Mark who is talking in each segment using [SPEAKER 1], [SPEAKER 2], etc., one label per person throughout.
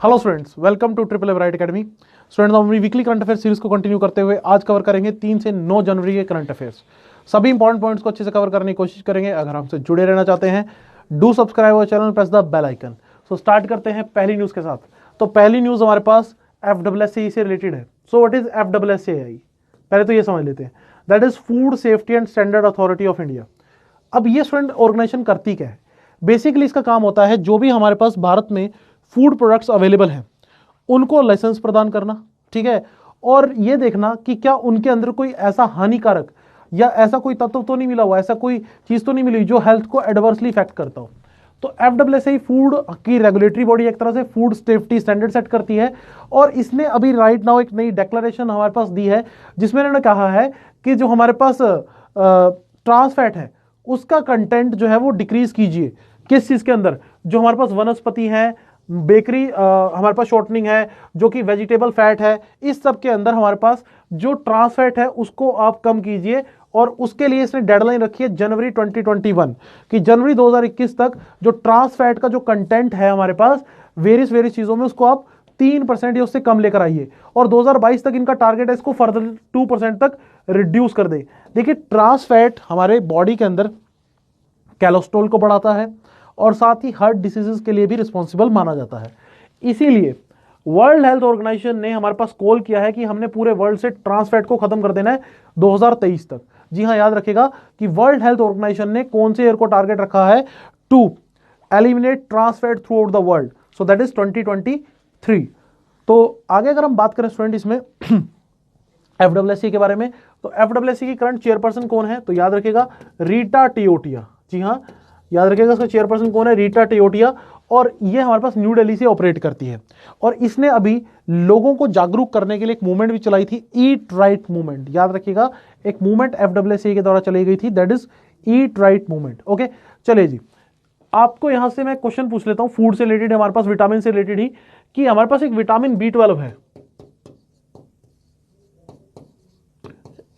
[SPEAKER 1] Hello students, welcome to triple everight academy. Students, हम अपनी weekly current affair series को continue करते हुए आज कवर करेंगे 3 से 9 जनवरी के करंट अफेयर्स। सभी इंपॉर्टेंट पॉइंट्स को अच्छे से कवर करने की कोशिश करेंगे। अगर हमसे जुड़े रहना चाहते हैं, do subscribe our channel, press the bell icon. So start करते हैं पहली न्यूज़ के साथ। तो पहली न्यूज़ हमारे पास FSSAI से रिलेटेड है। सो व्हाट इज FSSAI? पहले तो ये समझ लेते हैं, that is food safety and standard authority of India. अब ये स्टूडेंट ऑर्गेनाइजेशन करती क्या है? बेसिकली इसका काम होता है जो भी हमारे पास भारत में फूड प्रोडक्ट्स अवेलेबल हैं उनको लाइसेंस प्रदान करना, ठीक है, और ये देखना कि क्या उनके अंदर कोई ऐसा हानिकारक या ऐसा कोई तत्व तो नहीं मिला हुआ, ऐसा कोई चीज तो नहीं मिली जो हेल्थ को एडवर्सली इफेक्ट करता हो। तो FSSAI फूड की रेगुलेटरी बॉडी, एक तरह से फूड सेफ्टी स्टैंडर्ड सेट करती है। और इसने अभी राइट नाउ एक नई डेक्लेरेशन हमारे पास दी है जिसमें इन्होंने कहा है कि जो हमारे पास ट्रांस फैट है उसका कंटेंट जो है वो डिक्रीज कीजिए। किस चीज के अंदर? जो हमारे पास वनस्पति है, बेकरी, हमारे पास शॉर्टनिंग है, जो कि वेजिटेबल फैट है, इस सब के अंदर हमारे पास जो ट्रांस फैट है उसको आप कम कीजिए। और उसके लिए इसने डेडलाइन रखी है जनवरी 2021 कि जनवरी 2021 तक जो ट्रांस फैट का जो कंटेंट है हमारे पास वेरियस चीजों में उसको आप 3% या उससे कम लेकर आइए। और 2022 तक इनका टारगेट है इसको फर्दर 2% तक रिड्यूस कर दे। देखिए, ट्रांस फैट हमारे बॉडी के अंदर कोलेस्ट्रॉल को बढ़ाता है और साथ ही हार्ट डिसीजेस के लिए भी रिस्पॉन्सिबल माना जाता है। इसीलिए वर्ल्ड हेल्थ ऑर्गेनाइजेशन ने हमारे पास कॉल किया है कि हमने पूरे वर्ल्ड से ट्रांस फैट को खत्म कर देना है 2023 तक। जी हाँ, याद रखेगा कि वर्ल्ड हेल्थ ऑर्गेनाइजेशन ने कौन से ईयर को टारगेट रखा है? To eliminate trans fat throughout the world, so that is 2023। तो आगे अगर हम बात करें स्टूडेंट इसमें FSSAI के बारे में, तो FSSAI की करंट चेयरपर्सन कौन है? तो याद रखेगा रीटा टियोटिया। जी हाँ, याद रखिएगा इसका चेयरपर्सन कौन है? रीटा टियोटिया। और ये हमारे पास न्यू दिल्ली से ऑपरेट करती है। और इसने अभी लोगों को जागरूक करने के लिए एक मूवमेंट भी चलाई थी, ईट राइट मूवमेंट। याद रखिएगा, एक मूवमेंट FSSAI के द्वारा चलाई गई थी, that is eat right movement. Okay, चलिए जी, आपको यहां से मैं क्वेश्चन पूछ लेता हूं फूड से रिलेटेड, हमारे पास विटामिन से रिलेटेड ही, कि हमारे पास एक विटामिन B12 है,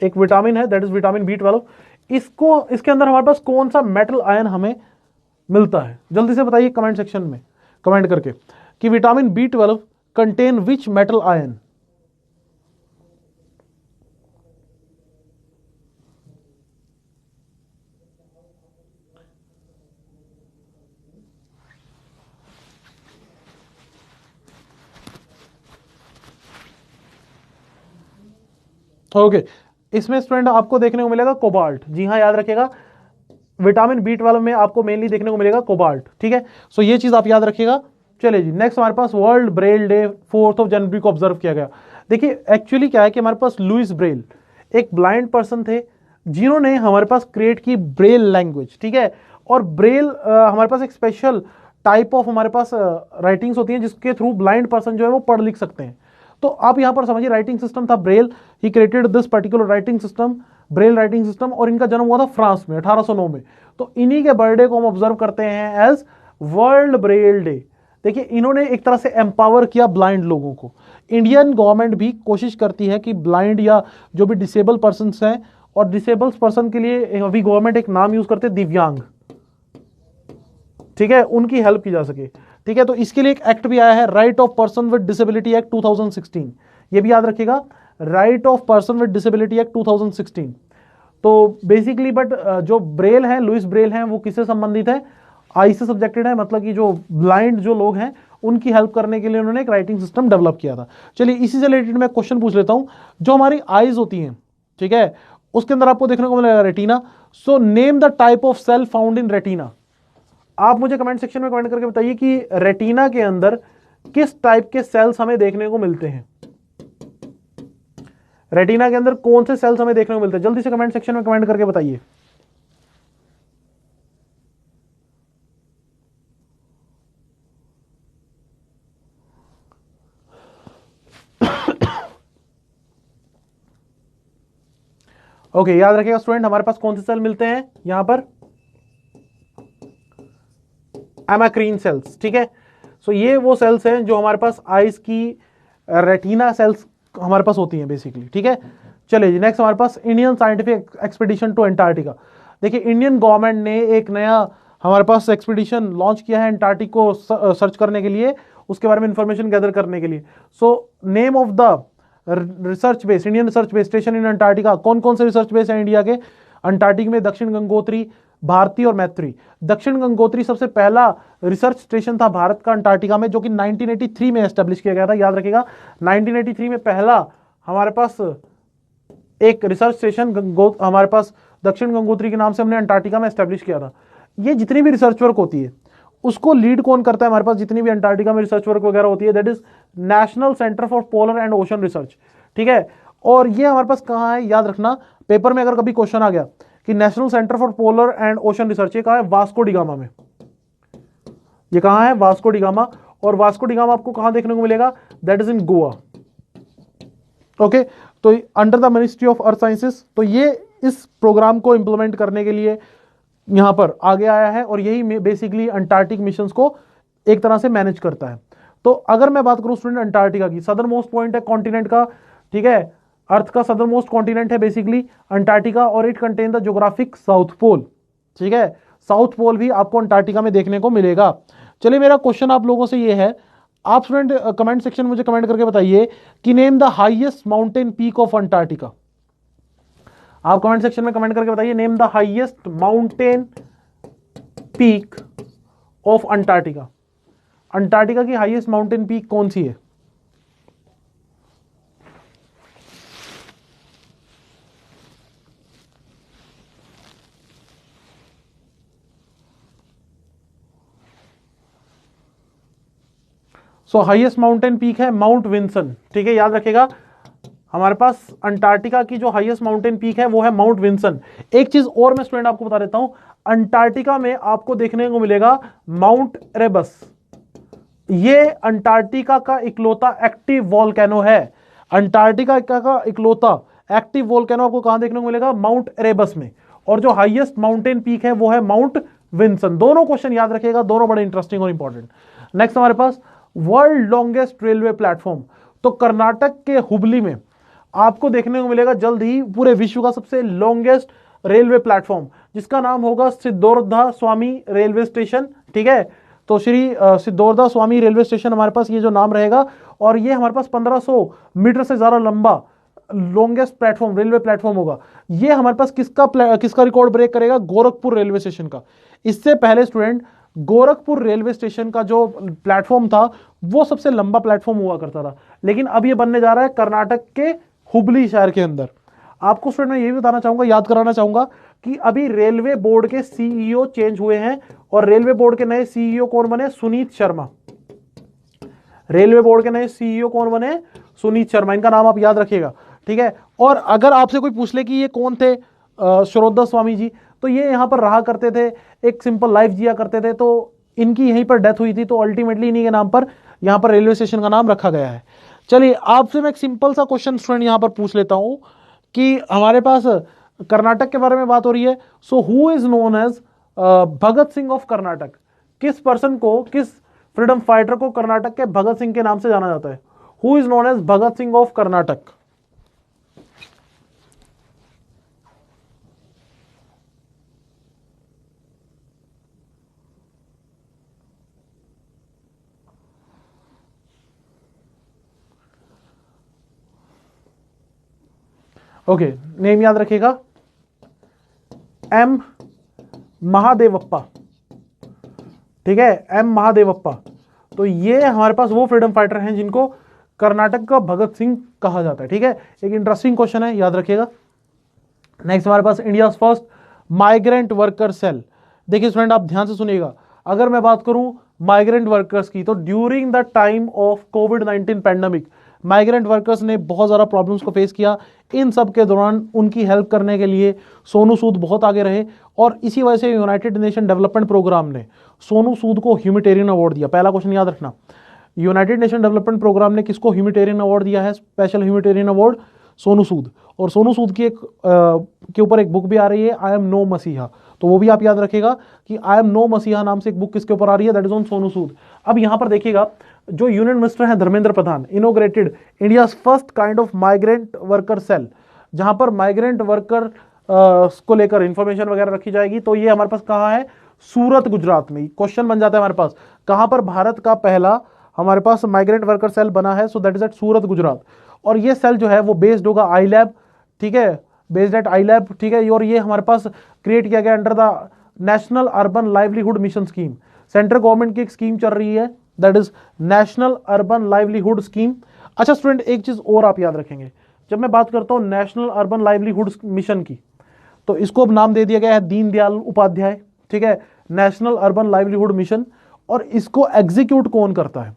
[SPEAKER 1] एक विटामिन है दैट इज विटामिन B12। इसको, इसके अंदर हमारे पास कौन सा मेटल आयन हमें मिलता है? जल्दी से बताइए कमेंट सेक्शन में कमेंट करके कि vitamin B12 contain which metal ion. Okay, इसमें स्टूडेंट आपको देखने को मिलेगा कोबाल्ट। जी हाँ, याद रखिएगा विटामिन B12 में आपको मेनली देखने को मिलेगा कोबाल्ट। ठीक है, सो ये चीज आप याद रखिएगा। चलिए जी, नेक्स्ट हमारे पास वर्ल्ड ब्रेल डे 4 जनवरी को ऑब्जर्व किया गया। देखिए, एक्चुअली क्या है कि हमारे पास लुइस ब्रेल एक ब्लाइंड पर्सन थे जिन्होंने हमारे पास क्रिएट की ब्रेल लैंग्वेज। ठीक है, और ब्रेल हमारे पास एक स्पेशल टाइप ऑफ हमारे पास राइटिंग्स होती हैं जिसके थ्रू ब्लाइंड पर्सन जो है वो पढ़ लिख सकते हैं। तो आप यहां पर समझिए, राइटिंग सिस्टम था Braille, he created this particular writing system, Braille writing system, और इनका जन्म हुआ था फ्रांस में 1809 में। तो इन्हीं के बर्थडे को हम ऑब्जर्व करते हैं एज वर्ल्ड ब्रेल डे। देखिए, इन्होंने एक तरह से एम्पावर किया ब्लाइंड लोगों को। इंडियन गवर्नमेंट भी कोशिश करती है कि ब्लाइंड या जो भी डिसेबल पर्सन हैं, और डिसेबल्स पर्सन के लिए अभी गवर्नमेंट एक नाम यूज करते हैं दिव्यांग, ठीक है, उनकी हेल्प की जा सके। ठीक है, तो इसके लिए एक एक्ट भी आया है, right of person with disability act 2016। ये भी याद रखिएगा, right of person with disability act 2016। तो बेसिकली बट जो ब्रेल है, लुइस ब्रेल हैं, वो किससे संबंधित है? आई से सब्जेक्टेड है, मतलब कि जो ब्लाइंड जो लोग हैं उनकी हेल्प करने के लिए उन्होंने एक राइटिंग सिस्टम डेवलप किया था। चलिए, इसी से रिलेटेड मैं क्वेश्चन पूछ लेता हूं। जो हमारी आईज होती हैं, ठीक है, उसके अंदर आपको देखने को मिलेगा retina. So name the type of cell found in retina. आप मुझे कमेंट सेक्शन में कमेंट करके बताइए कि रेटिना के अंदर किस टाइप के सेल्स हमें देखने को मिलते हैं। रेटिना के अंदर कौन से सेल्स हमें देखने को मिलते हैं? जल्दी से कमेंट सेक्शन में कमेंट करके बताइए। ओके, याद रखिएगा स्टूडेंट, हमारे पास कौन से सेल मिलते हैं यहां पर? एमाक्रीन सेल्स। ठीक है, सो ये वो सेल्स हैं जो हमारे पास आईज की रेटिना सेल्स हमारे पास होती हैं बेसिकली। ठीक है, चलिए जी, नेक्स्ट हमारे पास Indian scientific expedition to Antarctica. देखिए, इंडियन गवर्नमेंट ने एक नया हमारे पास एक्सपीडिशन लॉन्च किया है एंटार्क्टिक को सर्च करने के लिए, उसके बारे में इंफॉर्मेशन गैदर करने के लिए। So name of the research base, Indian research base station in Antarctica, कौन कौन से रिसर्च बेस है इंडिया के अंटार्कटिक में? दक्षिण गंगोत्री, भारती और मैत्री। दक्षिण गंगोत्री सबसे पहला रिसर्च स्टेशन था भारत का अंटार्कटिका में, जो कि 1983 में एस्टेब्लिश किया गया था, याद रखिएगा 1983 में पहला हमारे पास एक रिसर्च स्टेशन हमारे पास दक्षिण गंगोत्री के नाम से हमने अंटार्कटिका में एस्टेब्लिश किया था। ये जितनी भी रिसर्च वर्क होती है उसको लीड कौन करता है हमारे पास, जितनी भी अंटार्कटिका में रिसर्च वर्क वगैरह होती है, that is national centre for polar and ocean research, ठीक है। और ये हमारे पास कहाँ है, याद रखना, पेपर में अगर कभी क्वेश्चन आ गया कि national centre for polar and ocean research, ये कहाँ है? वास्को डिगामा में। ये कहाँ है? वास्को डिगामा। और वास्को डिगामा आपको कहाँ देखने को मिलेगा? That is in Goa, okay. तो under the ministry of earth sciences, तो ये इस प्रोग्राम को इंप्लीमेंट करने के लिए यहां पर आगे आया है, और यही बेसिकली अंटार्कटिक मिशंस को एक तरह से मैनेज करता है। तो अगर मैं बात करूं स्टूडेंट अंटार्कटिका की, सदर मोस्ट पॉइंट है कॉन्टिनेंट का, ठीक है, अर्थ का सदर मोस्ट कॉन्टिनेंट है बेसिकली अंटार्कटिका, और it contain the geographic south pole, ठीक है। साउथ पोल भी आपको अंटार्कटिका में देखने को मिलेगा। चलिए, मेरा क्वेश्चन आप लोगों से ये है, आप स्टूडेंट कमेंट सेक्शन में मुझे कमेंट करके बताइए कि name the highest mountain peak of Antarctica. आप कमेंट सेक्शन में कमेंट करके बताइए, name the highest mountain peak of Antarctica. Antarctica की हाईएस्ट माउंटेन पीक कौन सी है? सो हाईएस्ट माउंटेन पीक है माउंट विंसन, ठीक है, याद रखिएगा। हमारे पास अंटार्कटिका की जो हाईएस्ट माउंटेन पीक है वो है माउंट विंसन। एक चीज और मैं स्टूडेंट आपको बता देता हूं, अंटार्कटिका में आपको देखने को मिलेगा माउंट एरेबस। ये अंटार्कटिका का इकलौता एक्टिव वोल्केनो है। अंटार्कटिका का इकलौता एक्टिव वोल्केनो आपको कहां देखने को मिलेगा? माउंट एरेबस में। और जो हाईएस्ट माउंटेन पीक है वो है माउंट विंसन। दोनों क्वेश्चन याद रखिएगा, दोनों बड़े इंटरेस्टिंग और इंपॉर्टेंट। नेक्स्ट हमारे पास वर्ल्ड लॉन्गेस्ट रेलवे प्लेटफॉर्म, तो कर्नाटक के हुबली में आपको देखने को मिलेगा जल्द ही पूरे विश्व का सबसे लॉन्गेस्ट रेलवे प्लेटफॉर्म, जिसका नाम होगा सिद्धोर्धा स्वामी रेलवे स्टेशन, ठीक है। तो श्री सिद्धोर्धा स्वामी रेलवे स्टेशन हमारे पास ये जो नाम रहेगा, और ये हमारे पास 1500 मीटर से ज्यादा लंबा लॉन्गेस्ट प्लेटफॉर्म, रेलवे प्लेटफॉर्म होगा। ये हमारे पास किसका रिकॉर्ड ब्रेक करेगा? गोरखपुर रेलवे स्टेशन का। इससे पहले स्टूडेंट गोरखपुर रेलवे स्टेशन का जो प्लेटफॉर्म था वो सबसे लंबा प्लेटफॉर्म हुआ करता था, लेकिन अब ये बनने जा रहा है कर्नाटक के हुबली शहर के अंदर। आपको स्टूडेंट मैं ये भी बताना चाहूंगा, याद कराना चाहूंगा कि अभी रेलवे बोर्ड के सीईओ चेंज हुए हैं, और रेलवे बोर्ड के नए सीईओ कौन बने? सुनीत शर्मा। रेलवे बोर्ड के नए सीईओ कौन बने? सुनीत शर्मा। इनका नाम आप याद रखिएगा, ठीक है। और अगर आपसे कोई पूछ ले कि ये कौन थे श्रोद्धा स्वामी जी, तो ये यहां पर रहा करते थे, एक सिंपल लाइफ जिया करते थे, तो इनकी यहीं पर डेथ हुई थी, तो अल्टीमेटली इन्हीं के नाम पर यहां पर रेलवे स्टेशन का नाम रखा गया है। चलिए, आपसे मैं एक सिंपल सा क्वेश्चन स्टूडेंट यहां पर पूछ लेता हूं कि हमारे पास कर्नाटक के बारे में बात हो रही है, so who is known as Bhagat Singh of Karnataka. किस पर्सन को, किस फ्रीडम फाइटर को कर्नाटक के भगत सिंह के नाम से जाना जाता है? Who is known as Bhagat Singh of Karnataka? Okay, name याद रखिएगा, एम महादेवप्पा, ठीक है, एम महादेवप्पा। तो ये हमारे पास वो फ्रीडम फाइटर हैं जिनको कर्नाटक का भगत सिंह कहा जाता है, ठीक है। एक इंटरेस्टिंग क्वेश्चन है, याद रखिएगा। नेक्स्ट हमारे पास India first migrant worker cell. देखिए स्टूडेंट, आप ध्यान से सुनिएगा, अगर मैं बात करूं माइग्रेंट वर्कर्स की, तो during the time of covid pandemic migrant workers ने बहुत ज़्यादा प्रॉब्लम्स को फेस किया। इन सब के दौरान उनकी हेल्प करने के लिए सोनू सूद बहुत आगे रहे, और इसी वजह से यूनाइटेड नेशन डेवलपमेंट प्रोग्राम ने सोनू सूद को ह्यूमैनिटेरियन अवार्ड दिया। पहला क्वेश्चन याद रखना, यूनाइटेड नेशन डेवलपमेंट प्रोग्राम ने किसको ह्यूमैनिटेरियन अवार्ड दिया है? Special humanitarian award Sonu Sood. और सोनू सूद की के ऊपर एक बुक भी आ रही है, आई एम नो मसीहा, तो वो भी आप याद रखिएगा कि आई एम नो मसीहा नाम से एक बुक किसके ऊपर आ रही है? That is on Sonu Sood. अब यहां पर देखिएगा, जो यूनियन मिनिस्टर हैं Dharmendra Pradhan inaugurated India first kind of migrant worker cell, जहां पर माइग्रेंट वर्कर को लेकर इंफॉर्मेशन वगैरह रखी जाएगी। तो ये हमारे पास कहाँ है? सूरत, गुजरात में। क्वेश्चन बन जाता है हमारे पास, कहां पर भारत का पहला हमारे पास माइग्रेंट वर्कर सेल बना है, सो that is eight Surat Gujarat. और ये सेल जो है वो बेस्ड होगा आई लैब, ठीक है, बेस्ड एट आई लैब, ठीक है। और ये हमारे पास क्रिएट किया गया under the national urban livelihood mission scheme. Central government की एक स्कीम चल रही है, that is national urban livelihood scheme. अच्छा स्टूडेंट, एक चीज और आप याद रखेंगे, जब मैं बात करता हूं नेशनल अर्बन लाइवलीहुड मिशन की, तो इसको अब नाम दे दिया गया है दीनदयाल उपाध्याय, ठीक है, नेशनल अर्बन लाइवलीहुड मिशन। और इसको एग्जीक्यूट कौन करता है,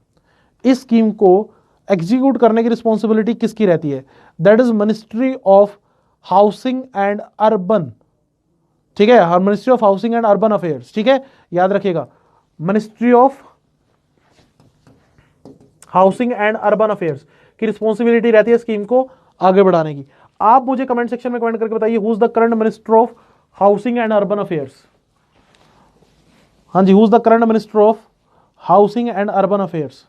[SPEAKER 1] इस स्कीम को एग्जीक्यूट करने की रिस्पॉन्सिबिलिटी किसकी रहती है, that is ministry of housing and urban, ठीक है, ministry of housing and urban affairs, ठीक है, याद रखिएगा, ministry of housing and urban affairs की रिस्पॉन्सिबिलिटी रहती है स्कीम को आगे बढ़ाने की। आप मुझे कमेंट सेक्शन में कमेंट करके बताइए who is the current minister of housing and urban affairs. हाँ जी, who is the current minister of housing and urban affairs.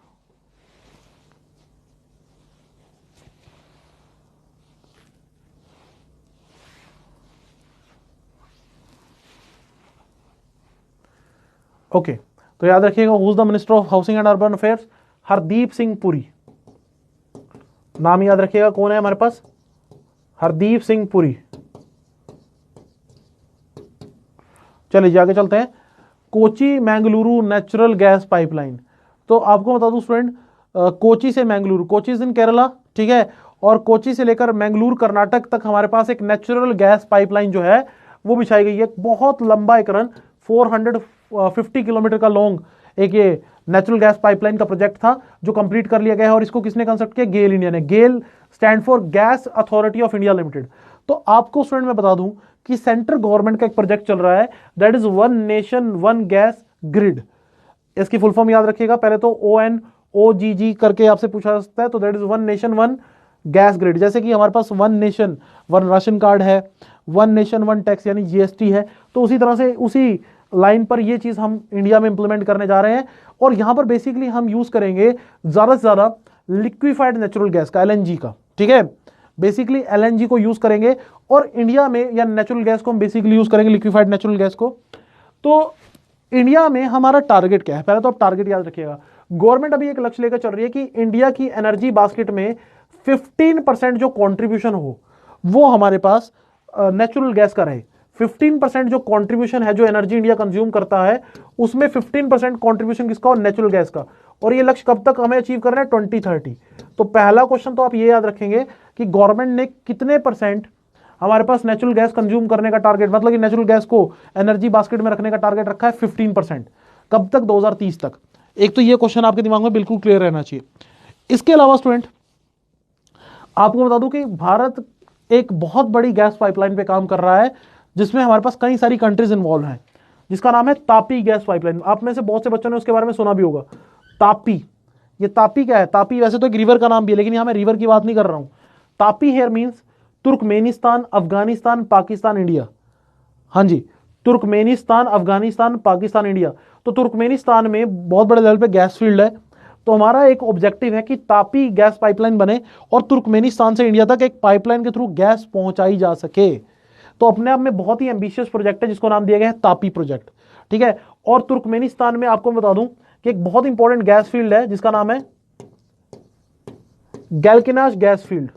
[SPEAKER 1] Okay, तो याद रखिएगा who is the minister of housing and urban affairs, Hardeep Singh Puri. नाम याद रखिएगा, कौन है हमारे पास, हरदीप सिंह पुरी। चलिए आगे चलते हैं। Kochi Mangaluru natural gas pipeline. तो आपको बता दूं स्टूडेंट, कोची से मैंगलुरु, कोची इज इन केरला, ठीक है, और कोची से लेकर मैंगलुरु कर्नाटक तक हमारे पास एक नेचुरल गैस पाइपलाइन जो है वो बिछाई गई है। बहुत लंबा एक रन 450 किलोमीटर का लॉन्ग एक ये नेचुरल गैस पाइपलाइन का प्रोजेक्ट था जो कंप्लीट कर लिया गया है। और इसको किसने कंस्ट्रक्ट किया, गेल इंडिया ने। GAIL stand for gas authority of India limited. तो आपको स्टूडेंट मैं बता दूं कि सेंट्रल गवर्नमेंट का एक प्रोजेक्ट चल रहा है, that is one nation one gas grid. इसकी फुल फॉर्म याद रखिएगा, पहले तो ONOGG करके आपसे पूछा जा सकता है, तो that is one nation one gas grid. जैसे कि हमारे पास one nation one ration card है, वन नेशन वन टैक्स यानी GST है, तो उसी तरह से उसी लाइन पर ये चीज हम इंडिया में इंप्लीमेंट करने जा रहे हैं। और यहां पर बेसिकली हम यूज करेंगे ज्यादा से ज्यादा लिक्विफाइड नेचुरल गैस का, LNG का, ठीक है, बेसिकली LNG को यूज करेंगे। और इंडिया में या नेचुरल गैस को हम बेसिकली यूज करेंगे, लिक्विफाइड नेचुरल गैस को। तो इंडिया में हमारा टारगेट क्या है, पहले तो आप टारगेट याद रखिएगा। गवर्नमेंट अभी एक लक्ष्य लेकर चल रही है कि इंडिया की एनर्जी बास्केट में 15% जो कंट्रीब्यूशन हो वो हमारे पास नेचुरल गैस का रहे। 15% जो कंट्रीब्यूशन है, जो एनर्जी इंडिया कंज्यूम करता है, उसमें 15% कंट्रीब्यूशन किसका हो, नेचुरल गैस का। और ये लक्ष्य कब तक हमें अचीव करना है, 2030। तो पहला क्वेश्चन तो आप ये याद रखेंगे कि गवर्नमेंट ने कितने परसेंट हमारे पास नेचुरल गैस कंज्यूम करने का टारगेट, मतलब कि नेचुरल गैस को एनर्जी बास्केट में रखने का टारगेट रखा है 15%। कब तक, 2030 तक। एक तो ये क्वेश्चन आपके दिमाग में बिल्कुल क्लियर रहना चाहिए। इसके अलावा स्टूडेंट आपको बता दूं कि भारत एक बहुत बड़ी गैस पाइपलाइन पे काम कर रहा है जिसमें हमारे पास कई सारी कंट्रीज इन्वॉल्व हैं, जिसका नाम है तापी गैस पाइपलाइन। आप में से बहुत से बच्चों ने उसके बारे में सुना भी होगा, तापी। ये तापी क्या है, तापी वैसे तो एक रिवर का नाम भी है, लेकिन यहां मैं रिवर की बात नहीं कर रहा हूं। TAPI here means Turkmenistan, Afghanistan, Pakistan, India. हाँ जी, तुर्कमेनिस्तान, अफगानिस्तान, पाकिस्तान, इंडिया। तो तुर्कमेनिस्तान में बहुत बड़े लेवल पे गैस फील्ड है, तो हमारा एक ऑब्जेक्टिव है कि तापी गैस पाइपलाइन बने और तुर्कमेनिस्तान से इंडिया तक एक पाइपलाइन के थ्रू गैस पहुंचाई जा सके। तो अपने आप में बहुत ही एम्बिशियस प्रोजेक्ट है जिसको नाम दिया गया है तापी प्रोजेक्ट, ठीक है। और तुर्कमेनिस्तान में आपको बता दूं कि एक बहुत इंपॉर्टेंट गैस फील्ड है जिसका नाम है गैलकिनाश गैस फील्ड।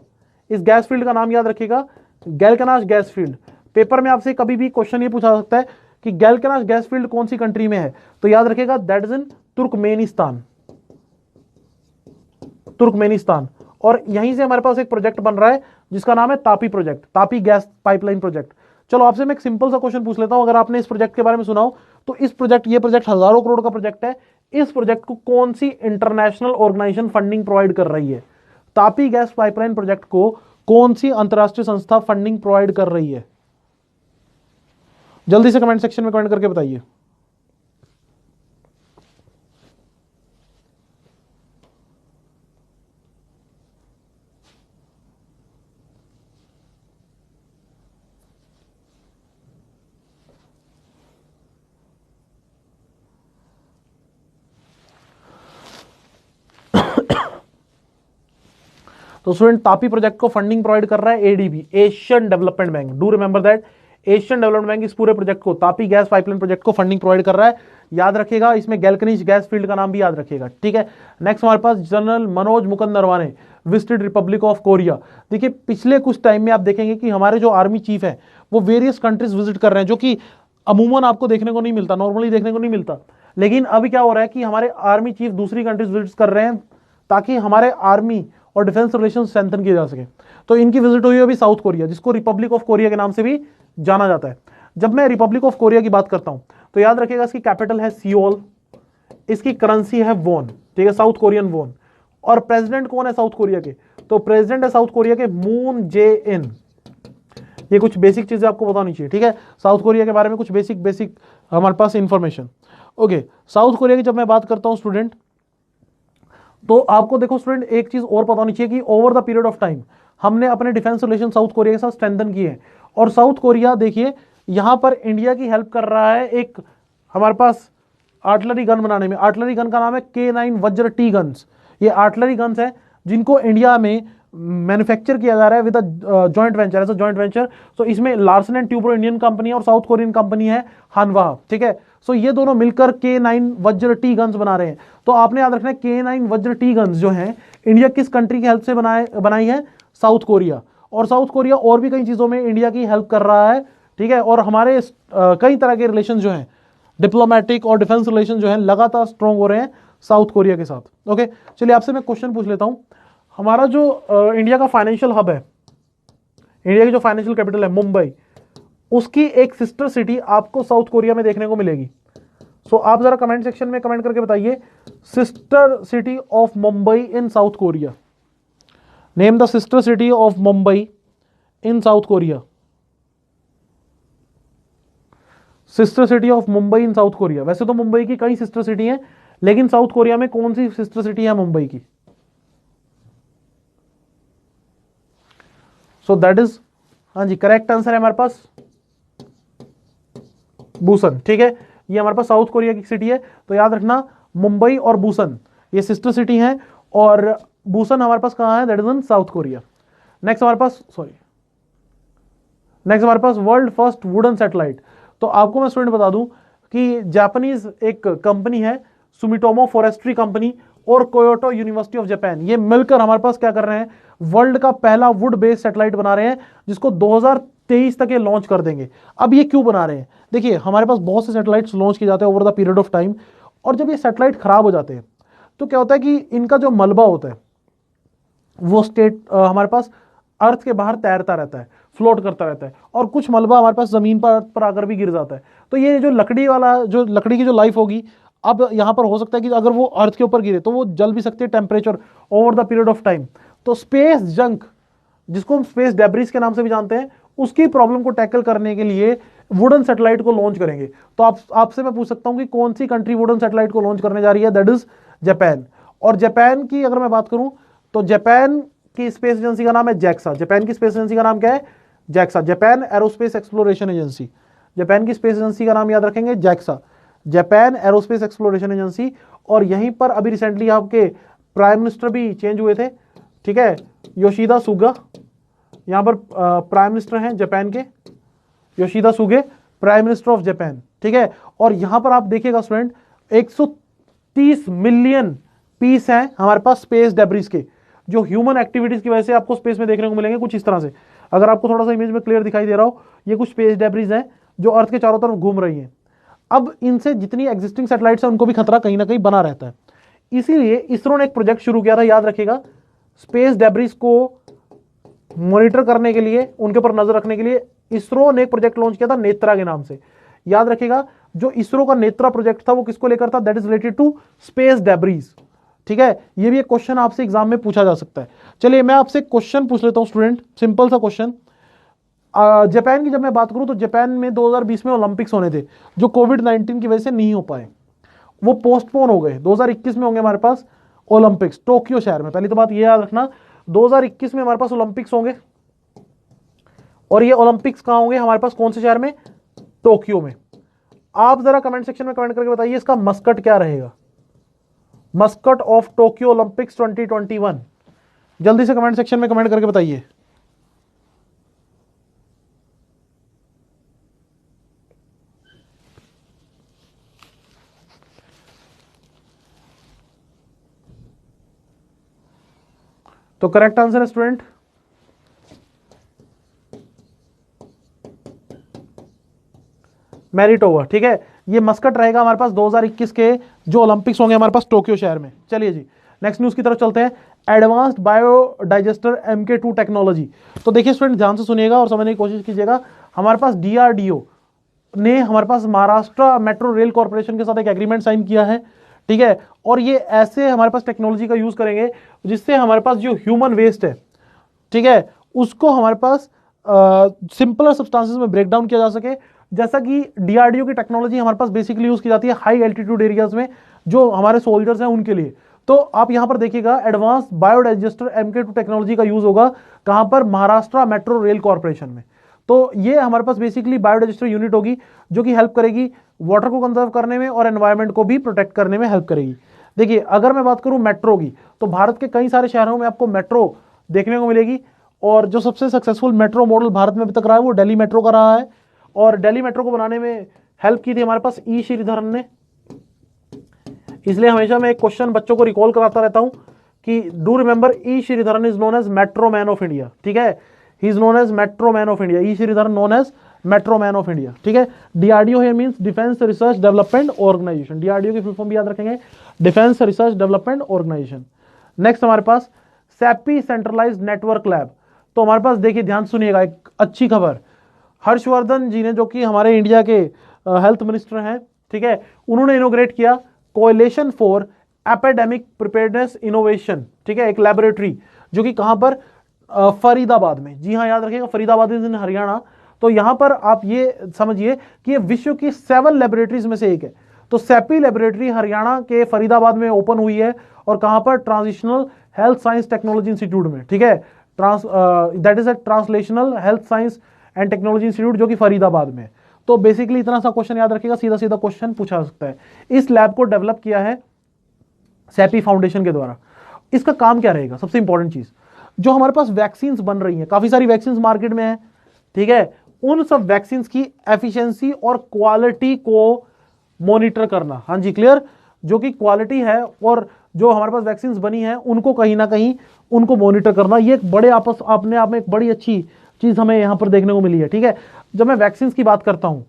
[SPEAKER 1] इस गैस फील्ड का नाम याद रखिएगा, गैलकिनाश गैस फील्ड। पेपर में आपसे कभी भी क्वेश्चन ये पूछा सकता है कि गैलकिनाश गैस फील्ड कौन सी कंट्री में है, तो याद रखिएगा that is in Turkmenistan, Turkmenistan. और यहीं से हमारे पास एक प्रोजेक्ट बन रहा है जिसका नाम है Tapi project, Tapi gas pipeline project. चलो आपसे मैं एक सिंपल सा क्वेश्चन पूछ लेता हूं, अगर आपने इस प्रोजेक्ट के बारे में सुना हो तो इस प्रोजेक्ट, ये प्रोजेक्ट हजारों करोड़ का प्रोजेक्ट है, इस प्रोजेक्ट को कौन सी इंटरनेशनल ऑर्गेनाइजेशन फंडिंग प्रोवाइड कर रही है? तापी गैस पाइपलाइन प्रोजेक्ट को कौन सी अंतरराष्ट्रीय संस्था फंडिंग प्रोवाइड कर रही है? जल्दी से कमेंट सेक्शन में कमेंट करके बताइए। तो स्टूडेंट तापी प्रोजेक्ट को फंडिंग प्रोवाइड कर रहा है ADB, Asian development bank. Do remember that Asian development bank इस पूरे प्रोजेक्ट को, तापी गैस पाइपलाइन प्रोजेक्ट को फंडिंग प्रोवाइड कर रहा है। याद रखिएगा, इसमें गैल्कनीज गैस फील्ड का नाम भी याद रखिएगा, ठीक है। नेक्स्ट हमारे पास general Manoj Mukund Naravane visited Republic of Korea. देखिए पिछले कुछ टाइम में आप देखेंगे कि हमारे जो आर्मी चीफ है वो वेरियस कंट्रीज विजिट कर रहे हैं, जो कि अमूमन आपको देखने को नहीं मिलता, नॉर्मली देखने को नहीं मिलता। लेकिन अभी क्या हो रहा है कि हमारे आर्मी चीफ दूसरी कंट्रीज विजिट कर रहे हैं ताकि हमारे आर्मी और डिफेंस रिलेशन स्ट्रेंथन किए जा सके। तो इनकी विजिट हुई अभी साउथ कोरिया, जिसको रिपब्लिक ऑफ कोरिया के नाम से भी जाना जाता है। जब मैं रिपब्लिक ऑफ कोरिया की बात करता हूं तो याद रखिएगा इसकी कैपिटल है सियोल, इसकी करेंसी है वोन, ठीक है, साउथ कोरियन वोन। और प्रेसिडेंट कौन है साउथ कोरिया के? तो प्रेसिडेंट है साउथ कोरिया के मून जे इन। ये कुछ बेसिक चीजें आपको बतानी चाहिए, ठीक है, साउथ कोरिया के बारे में कुछ बेसिक हमारे पास इंफॉर्मेशन। ओके, साउथ कोरिया की जब मैं बात करता हूं स्टूडेंट, तो आपको देखो स्टूडेंट एक चीज और पता होनी चाहिए कि over the period of time हमने अपने डिफेंस रिलेशन साउथ कोरिया के साथ स्ट्रेंथन किए हैं। और साउथ कोरिया देखिए यहां पर इंडिया की हेल्प कर रहा है एक हमारे पास आर्टिलरी गन बनाने में। आर्टिलरी गन का नाम है K9 वज्र टी गन्स। ये आर्टिलरी गन्स है जिनको इंडिया में मैन्युफैक्चर किया जा रहा है with joint venture, as a joint venture. So इसमें Larsen and Toubro Indian company है और साउथ कोरियन कंपनी है हानवा, ठीक है। सो ये दोनों मिलकर K9 वज्र टी गन्स बना रहे हैं। तो आपने याद रखना है K9 वज्र टी गन्स जो है इंडिया किस कंट्री की हेल्प से बनाई है? South Korea. और साउथ कोरिया और भी कई चीजों में इंडिया की हेल्प कर रहा है, ठीक है। और हमारे कई तरह के रिलेशन जो हैं, डिप्लोमेटिक और डिफेंस रिलेशन जो है लगातार स्ट्रॉन्ग हो रहे हैं साउथ कोरिया के साथ। ओके, चलिए आपसे मैं क्वेश्चन पूछ लेता हूं। हमारा जो इंडिया का फाइनेंशियल हब है, इंडिया की जो फाइनेंशियल कैपिटल है मुंबई, उसकी एक सिस्टर सिटी आपको साउथ कोरिया में देखने को मिलेगी। सो आप जरा कमेंट सेक्शन में कमेंट करके बताइए, sister city of Mumbai in south Korea. Name the sister city of Mumbai in south Korea. Sister city of Mumbai in south Korea. वैसे तो मुंबई की कई सिस्टर सिटी हैं, लेकिन साउथ कोरिया में कौन सी सिस्टर सिटी है मुंबई की? सो दैट इज, हाँ जी, करेक्ट आंसर है हमारे पास बुसन, ठीक है। ये हमारे पास साउथ कोरिया की सिटी है। तो याद रखना मुंबई और बुसन ये सिस्टर सिटी हैं, और बुसन हमारे पास कहां है? That is in south Korea. Next हमारे पास वर्ल्ड फर्स्ट वुडन सैटेलाइट। तो आपको मैं स्टूडेंट बता दूं कि जापानीज एक कंपनी है सुमिटोमो फॉरेस्ट्री कंपनी और कोयोटो यूनिवर्सिटी ऑफ जापान, ये मिलकर हमारे पास क्या कर रहे हैं? वर्ल्ड का पहला वुड बेस्ड सैटेलाइट बना रहे हैं, जिसको 2023 तक ये लॉन्च कर देंगे। अब ये क्यों बना रहे हैं? देखिए हमारे पास बहुत से सैटेलाइट्स लॉन्च किए जाते हैं over the period of time, और जब ये सैटेलाइट खराब हो जाते हैं तो क्या होता है कि इनका जो मलबा होता है वो हमारे पास अर्थ के बाहर तैरता रहता है, फ्लोट करता रहता है, और कुछ मलबा हमारे पास जमीन पर आकर भी गिर जाता है। तो ये जो लकड़ी की जो लाइफ होगी, अब यहां पर हो सकता है कि अगर वो अर्थ के ऊपर गिरे तो वो जल भी सकती है temperature over the period of time. तो स्पेस जंक, जिसको हम स्पेस डेब्रिस के नाम से भी जानते हैं, उसकी प्रॉब्लम को टैकल करने के लिए वुडन सैटेलाइट को लॉन्च करेंगे। तो आपसे मैं पूछ सकता हूं कि कौन सी कंट्री वुडन सैटेलाइट को लॉन्च करने जा रही है? That is Japan. और जापान की अगर मैं बात करूं तो जापान की स्पेस एजेंसी का नाम है जैक्सा। जापान की स्पेस एजेंसी का नाम क्या है? JAXA, Japan aerospace exploration agency. Japan की स्पेस एजेंसी का नाम याद रखेंगे JAXA, Japan aerospace exploration agency. और यहीं पर अभी रिसेंटली आपके प्राइम मिनिस्टर भी चेंज हुए थे, ठीक है, योशिदा सुगा यहां पर प्राइम मिनिस्टर हैं जापान के, Yoshida Suga prime minister of Japan, ठीक है। और यहां पर आप देखिएगा स्टूडेंट 130 मिलियन पीस हैं हमारे पास स्पेस डेब्रिस के, जो ह्यूमन एक्टिविटीज की वजह से आपको स्पेस में देखने को मिलेंगे कुछ इस तरह से। अगर आपको थोड़ा सा इमेज में क्लियर दिखाई दे रहा हो, ये कुछ स्पेस डेब्रिस हैं जो अर्थ के चारों तरफ घूम रही हैं। अब इनसे जितनी एग्जिस्टिंग सैटेलाइट्स हैं उनको भी खतरा कहीं ना कहीं बना रहता है। इसीलिए इसरो ने एक प्रोजेक्ट शुरू किया था, याद रखिएगा, स्पेस डेब्रिस को मॉनिटर करने के लिए, उनके ऊपर नजर रखने के लिए इसरो ने एक प्रोजेक्ट लॉन्च किया था नेत्रा के नाम से। याद रखिएगा जो इसरो का नेत्रा प्रोजेक्ट था वो किसको लेकर था? That is related to space debris, ठीक है। ये भी एक क्वेश्चन आपसे एग्जाम में पूछा जा सकता है। चलिए मैं आपसे क्वेश्चन पूछ लेता हूं स्टूडेंट, सिंपल सा क्वेश्चन। जापान की जब मैं बात करूं तो जापान में 2020 में ओलंपिक्स होने थे, जो कोविड-19 की वजह से नहीं हो पाए, वो पोस्टपोन हो गए। 2021 में होंगे हमारे पास ओलंपिक्स टोक्यो शहर में। पहली तो बात ये याद रखना 2021 में हमारे पास ओलंपिक्स होंगे, और ये ओलंपिक्स कहां होंगे? हमारे पास कौन से शहर में? टोक्यो में। आप जरा कमेंट सेक्शन में कमेंट करके बताइए इसका मस्कट क्या रहेगा? मस्कट ऑफ टोक्यो ओलंपिक्स 2021, जल्दी से कमेंट सेक्शन में कमेंट करके बताइए। तो करेक्ट आंसर है स्टूडेंट मैरिटोवा। ठीक है, ये मस्कट रहेगा हमारे पास 2021 के जो ओलंपिक्स होंगे हमारे पास टोक्यो शहर में। चलिए जी नेक्स्ट न्यूज की तरफ चलते हैं। Advanced biodigester MK2 technology. तो देखिए स्टूडेंट ध्यान से सुनिएगा और समझने की कोशिश कीजिएगा। हमारे पास DRDO ने हमारे पास महाराष्ट्र मेट्रो रेल कॉर्पोरेशन के साथ एक एग्रीमेंट साइन किया है। ठीक है, और ये ऐसे हमारे पास टेक्नोलॉजी का यूज करेंगे जिससे हमारे पास जो ह्यूमन वेस्ट है, ठीक है, उसको हमारे पास सिंपलर सब्सटेंसेस में ब्रेक डाउन किया जा सके। जैसा कि DRDO की टेक्नोलॉजी हमारे पास बेसिकली यूज की जाती है हाई एल्टीट्यूड एरियाज में जो हमारे सोल्जर्स हैं उनके लिए। तो आप यहां पर देखिएगा एडवांस बायोडाइजेस्टर MK2 टेक्नोलॉजी का यूज होगा कहां पर, महाराष्ट्र मेट्रो रेल कॉर्पोरेशन में। तो ये हमारे पास बेसिकली बायोडाइजेस्टर यूनिट होगी जो कि हेल्प करेगी वाटर को कंजर्व करने में और एनवायरमेंट को भी प्रोटेक्ट करने में हेल्प करेगी। देखिए अगर मैं बात करूं मेट्रो की, तो भारत के कई सारे शहरों में आपको मेट्रो देखने को मिलेगी और जो सबसे सक्सेसफुल मेट्रो मॉडल भारत में अभी तक रहा है वो दिल्ली मेट्रो का रहा है। और दिल्ली मेट्रो को बनाने में हेल्प की थी हमारे पास ई श्रीधरन ने। इसलिए हमेशा मैं एक क्वेश्चन बच्चों को रिकॉल कराता रहता हूं कि do remember E Sreedharan is known as metro man of India. ठीक है, he is known as metro man of India. E Sreedharan known as metro man of India. ठीक है, DRDO here means defence research development organisation. DRDO की full form भी याद रखेंगे, defence research development organisation. Next हमारे पास सैपी सेंट्रलाइज्ड नेटवर्क लैब। तो हमारे पास देखिए ध्यान सुनिएगा एक अच्छी खबर, हर्षवर्धन जी ने जो कि हमारे इंडिया के हेल्थ मिनिस्टर हैं, ठीक है, उन्होंने इनोग्रेट किया coalition for epidemic preparedness innovation. ठीक है, एक लैबोरेटरी जो कि कहां पर, फरीदाबाद में। जी हाँ याद रखिएगा, फरीदाबाद इज इन हरियाणा। तो यहां पर आप ये समझिए कि ये विश्व की 7 लेबोरेटरीज में से एक है। तो सैपी लेबोरेटरी हरियाणा के फरीदाबाद में ओपन हुई है और कहां पर, transitional health science technology institute में। ठीक है, that is a translational health science and technology institute जो कि फरीदाबाद में। तो बेसिकली इतना सा क्वेश्चन याद रखिएगा, सीधा सीधा क्वेश्चन पूछा सकता है। इस लैब को डेवलप किया है सैपी फाउंडेशन के द्वारा। इसका काम क्या रहेगा, सबसे इंपॉर्टेंट चीज, जो हमारे पास वैक्सीन बन रही है, काफी सारी वैक्सीन मार्केट में है, ठीक है, उन सब वैक्सीन की एफिशिएंसी और क्वालिटी को मॉनिटर करना। हाँ जी क्लियर, जो कि क्वालिटी है और जो हमारे पास वैक्सीन बनी है उनको कहीं ना कहीं उनको मॉनिटर करना, ये एक बड़े आपस अपने आप में एक बड़ी अच्छी चीज हमें यहां पर देखने को मिली है। ठीक है, जब मैं वैक्सीन की बात करता हूं,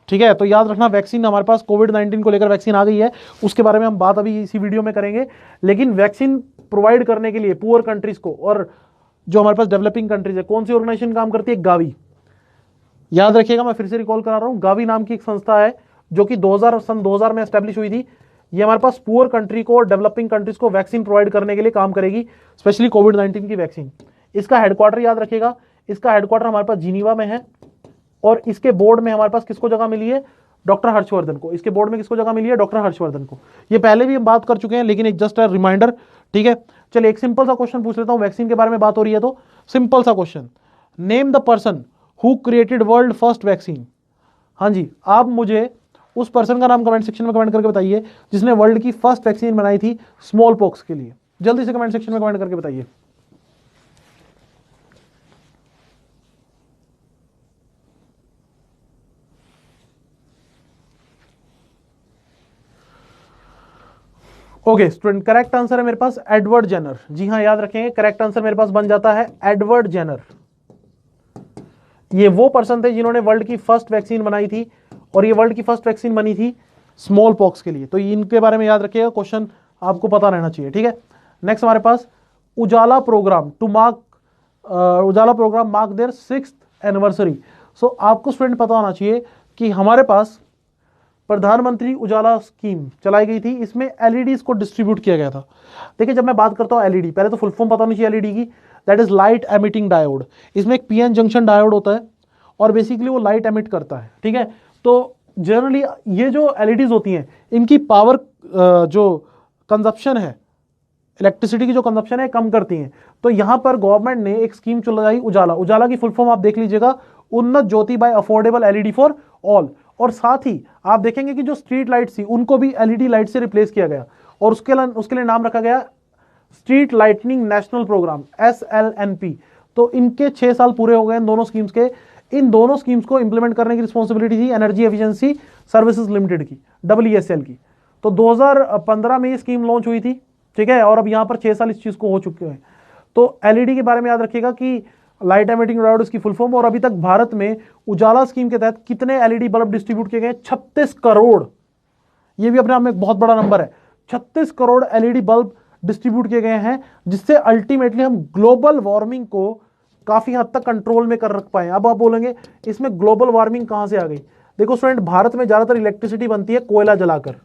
[SPEAKER 1] ठीक है, तो याद रखना वैक्सीन हमारे पास कोविड-19 को लेकर वैक्सीन आ गई है, उसके बारे में हम बात अभी इसी वीडियो में करेंगे। लेकिन वैक्सीन प्रोवाइड करने के लिए पुअर कंट्रीज को और जो हमारे पास डेवलपिंग कंट्रीज है, कौन सी ऑर्गेनाइजेशन काम करती है, गावी। याद रखिएगा, मैं फिर से रिकॉल करा रहा हूं, गावी नाम की एक संस्था है जो कि सन 2000 में एस्टेब्लिश हुई थी। ये हमारे पास पुअर कंट्री को और डेवलपिंग कंट्रीज को वैक्सीन प्रोवाइड करने के लिए काम करेगी, स्पेशली कोविड-19 की वैक्सीन। इसका हेडक्वार्टर याद रखिएगा, इसका हेडक्वार्टर हमारे पास जिनीवा में है और इसके बोर्ड में हमारे पास किसको जगह मिली है, डॉक्टर हर्षवर्धन को। इसके बोर्ड में किसको जगह मिली है, डॉक्टर हर्षवर्धन को। ये पहले भी हम बात कर चुके हैं लेकिन एक जस्ट रिमाइंडर। ठीक है, चलिए एक सिंपल सा क्वेश्चन पूछ लेता हूं, वैक्सीन के बारे में बात हो रही है तो सिंपल सा question, name the person who created world first vaccine. हाँ जी, आप मुझे उस पर्सन का नाम कमेंट सेक्शन में कमेंट करके बताइए जिसने वर्ल्ड की फर्स्ट वैक्सीन बनाई थी स्मॉल पॉक्स के लिए। जल्दी से कमेंट सेक्शन में कमेंट करके बताइए। ओके स्टूडेंट, करेक्ट आंसर है मेरे पास एडवर्ड जेनर। जी हाँ याद रखेंगे, करेक्ट आंसर मेरे पास बन जाता है एडवर्ड जेनर। ये वो पर्सन थे जिन्होंने वर्ल्ड की फर्स्ट वैक्सीन बनाई थी और ये वर्ल्ड की फर्स्ट वैक्सीन बनी थी स्मॉल पॉक्स के लिए। तो इनके बारे में याद रखिएगा, क्वेश्चन आपको पता रहना चाहिए। ठीक है, नेक्स्ट हमारे पास Ujala programme mark their 6th anniversary. So आपको स्टूडेंट पता होना चाहिए कि हमारे पास प्रधानमंत्री उजाला स्कीम चलाई गई थी, इसमें एलईडीज को डिस्ट्रीब्यूट किया गया था। देखिए जब मैं बात करता हूं एलईडी, पहले तो फुल फॉर्म पता होनी चाहिए एलईडी की, that is light emitting diode. इसमें एक पीएन जंक्शन डायोड होता है और बेसिकली वो लाइट एमिट करता है। ठीक है, तो जनरली ये जो एलईडीज होती हैं इनकी पावर जो कंजप्शन है, इलेक्ट्रिसिटी की जो कंजप्शन है कम करती हैं। तो यहां पर गवर्नमेंट ने एक स्कीम चलाई उजाला की फुल फॉर्म आप देख लीजिएगा, Unnat Jyoti by affordable LED for all. और साथ ही आप देखेंगे कि जो स्ट्रीट लाइट्स थी उनको भी एलईडी लाइट से रिप्लेस किया गया और उसके लिए नाम रखा गया street lightning national programme, SLNP। तो इनके 6 साल पूरे हो गए इन दोनों स्कीम्स के। इन दोनों स्कीम्स को इंप्लीमेंट करने की रिस्पॉन्सिबिलिटी थी एनर्जी एफिशिएंसी सर्विसेज लिमिटेड की, EESL की। तो 2015 में ये स्कीम लॉन्च हुई थी। ठीक है, और अब यहां पर 6 साल इस चीज को हो चुके हैं। तो एलईडी के बारे में याद रखिएगा कि लाइट एमिटिंग डायोड इसकी फुल फॉर्म। और अभी तक भारत में उजाला स्कीम के तहत कितने एलईडी बल्ब डिस्ट्रीब्यूट किए गए? 36 करोड़। ये भी अपने आप में एक बहुत बड़ा नंबर है। 36 करोड़ एलईडी बल्ब डिस्ट्रीब्यूट किए गए हैं, जिससे अल्टीमेटली हम ग्लोबल वार्मिंग को काफी हद तक कंट्रोल में कर रख पाए। अब आप बोलेंगे इसमें ग्लोबल वार्मिंग कहां से आ गई? देखो स्टूडेंट, भारत में ज्यादातर इलेक्ट्रिसिटी बनती है कोयला जलाकर,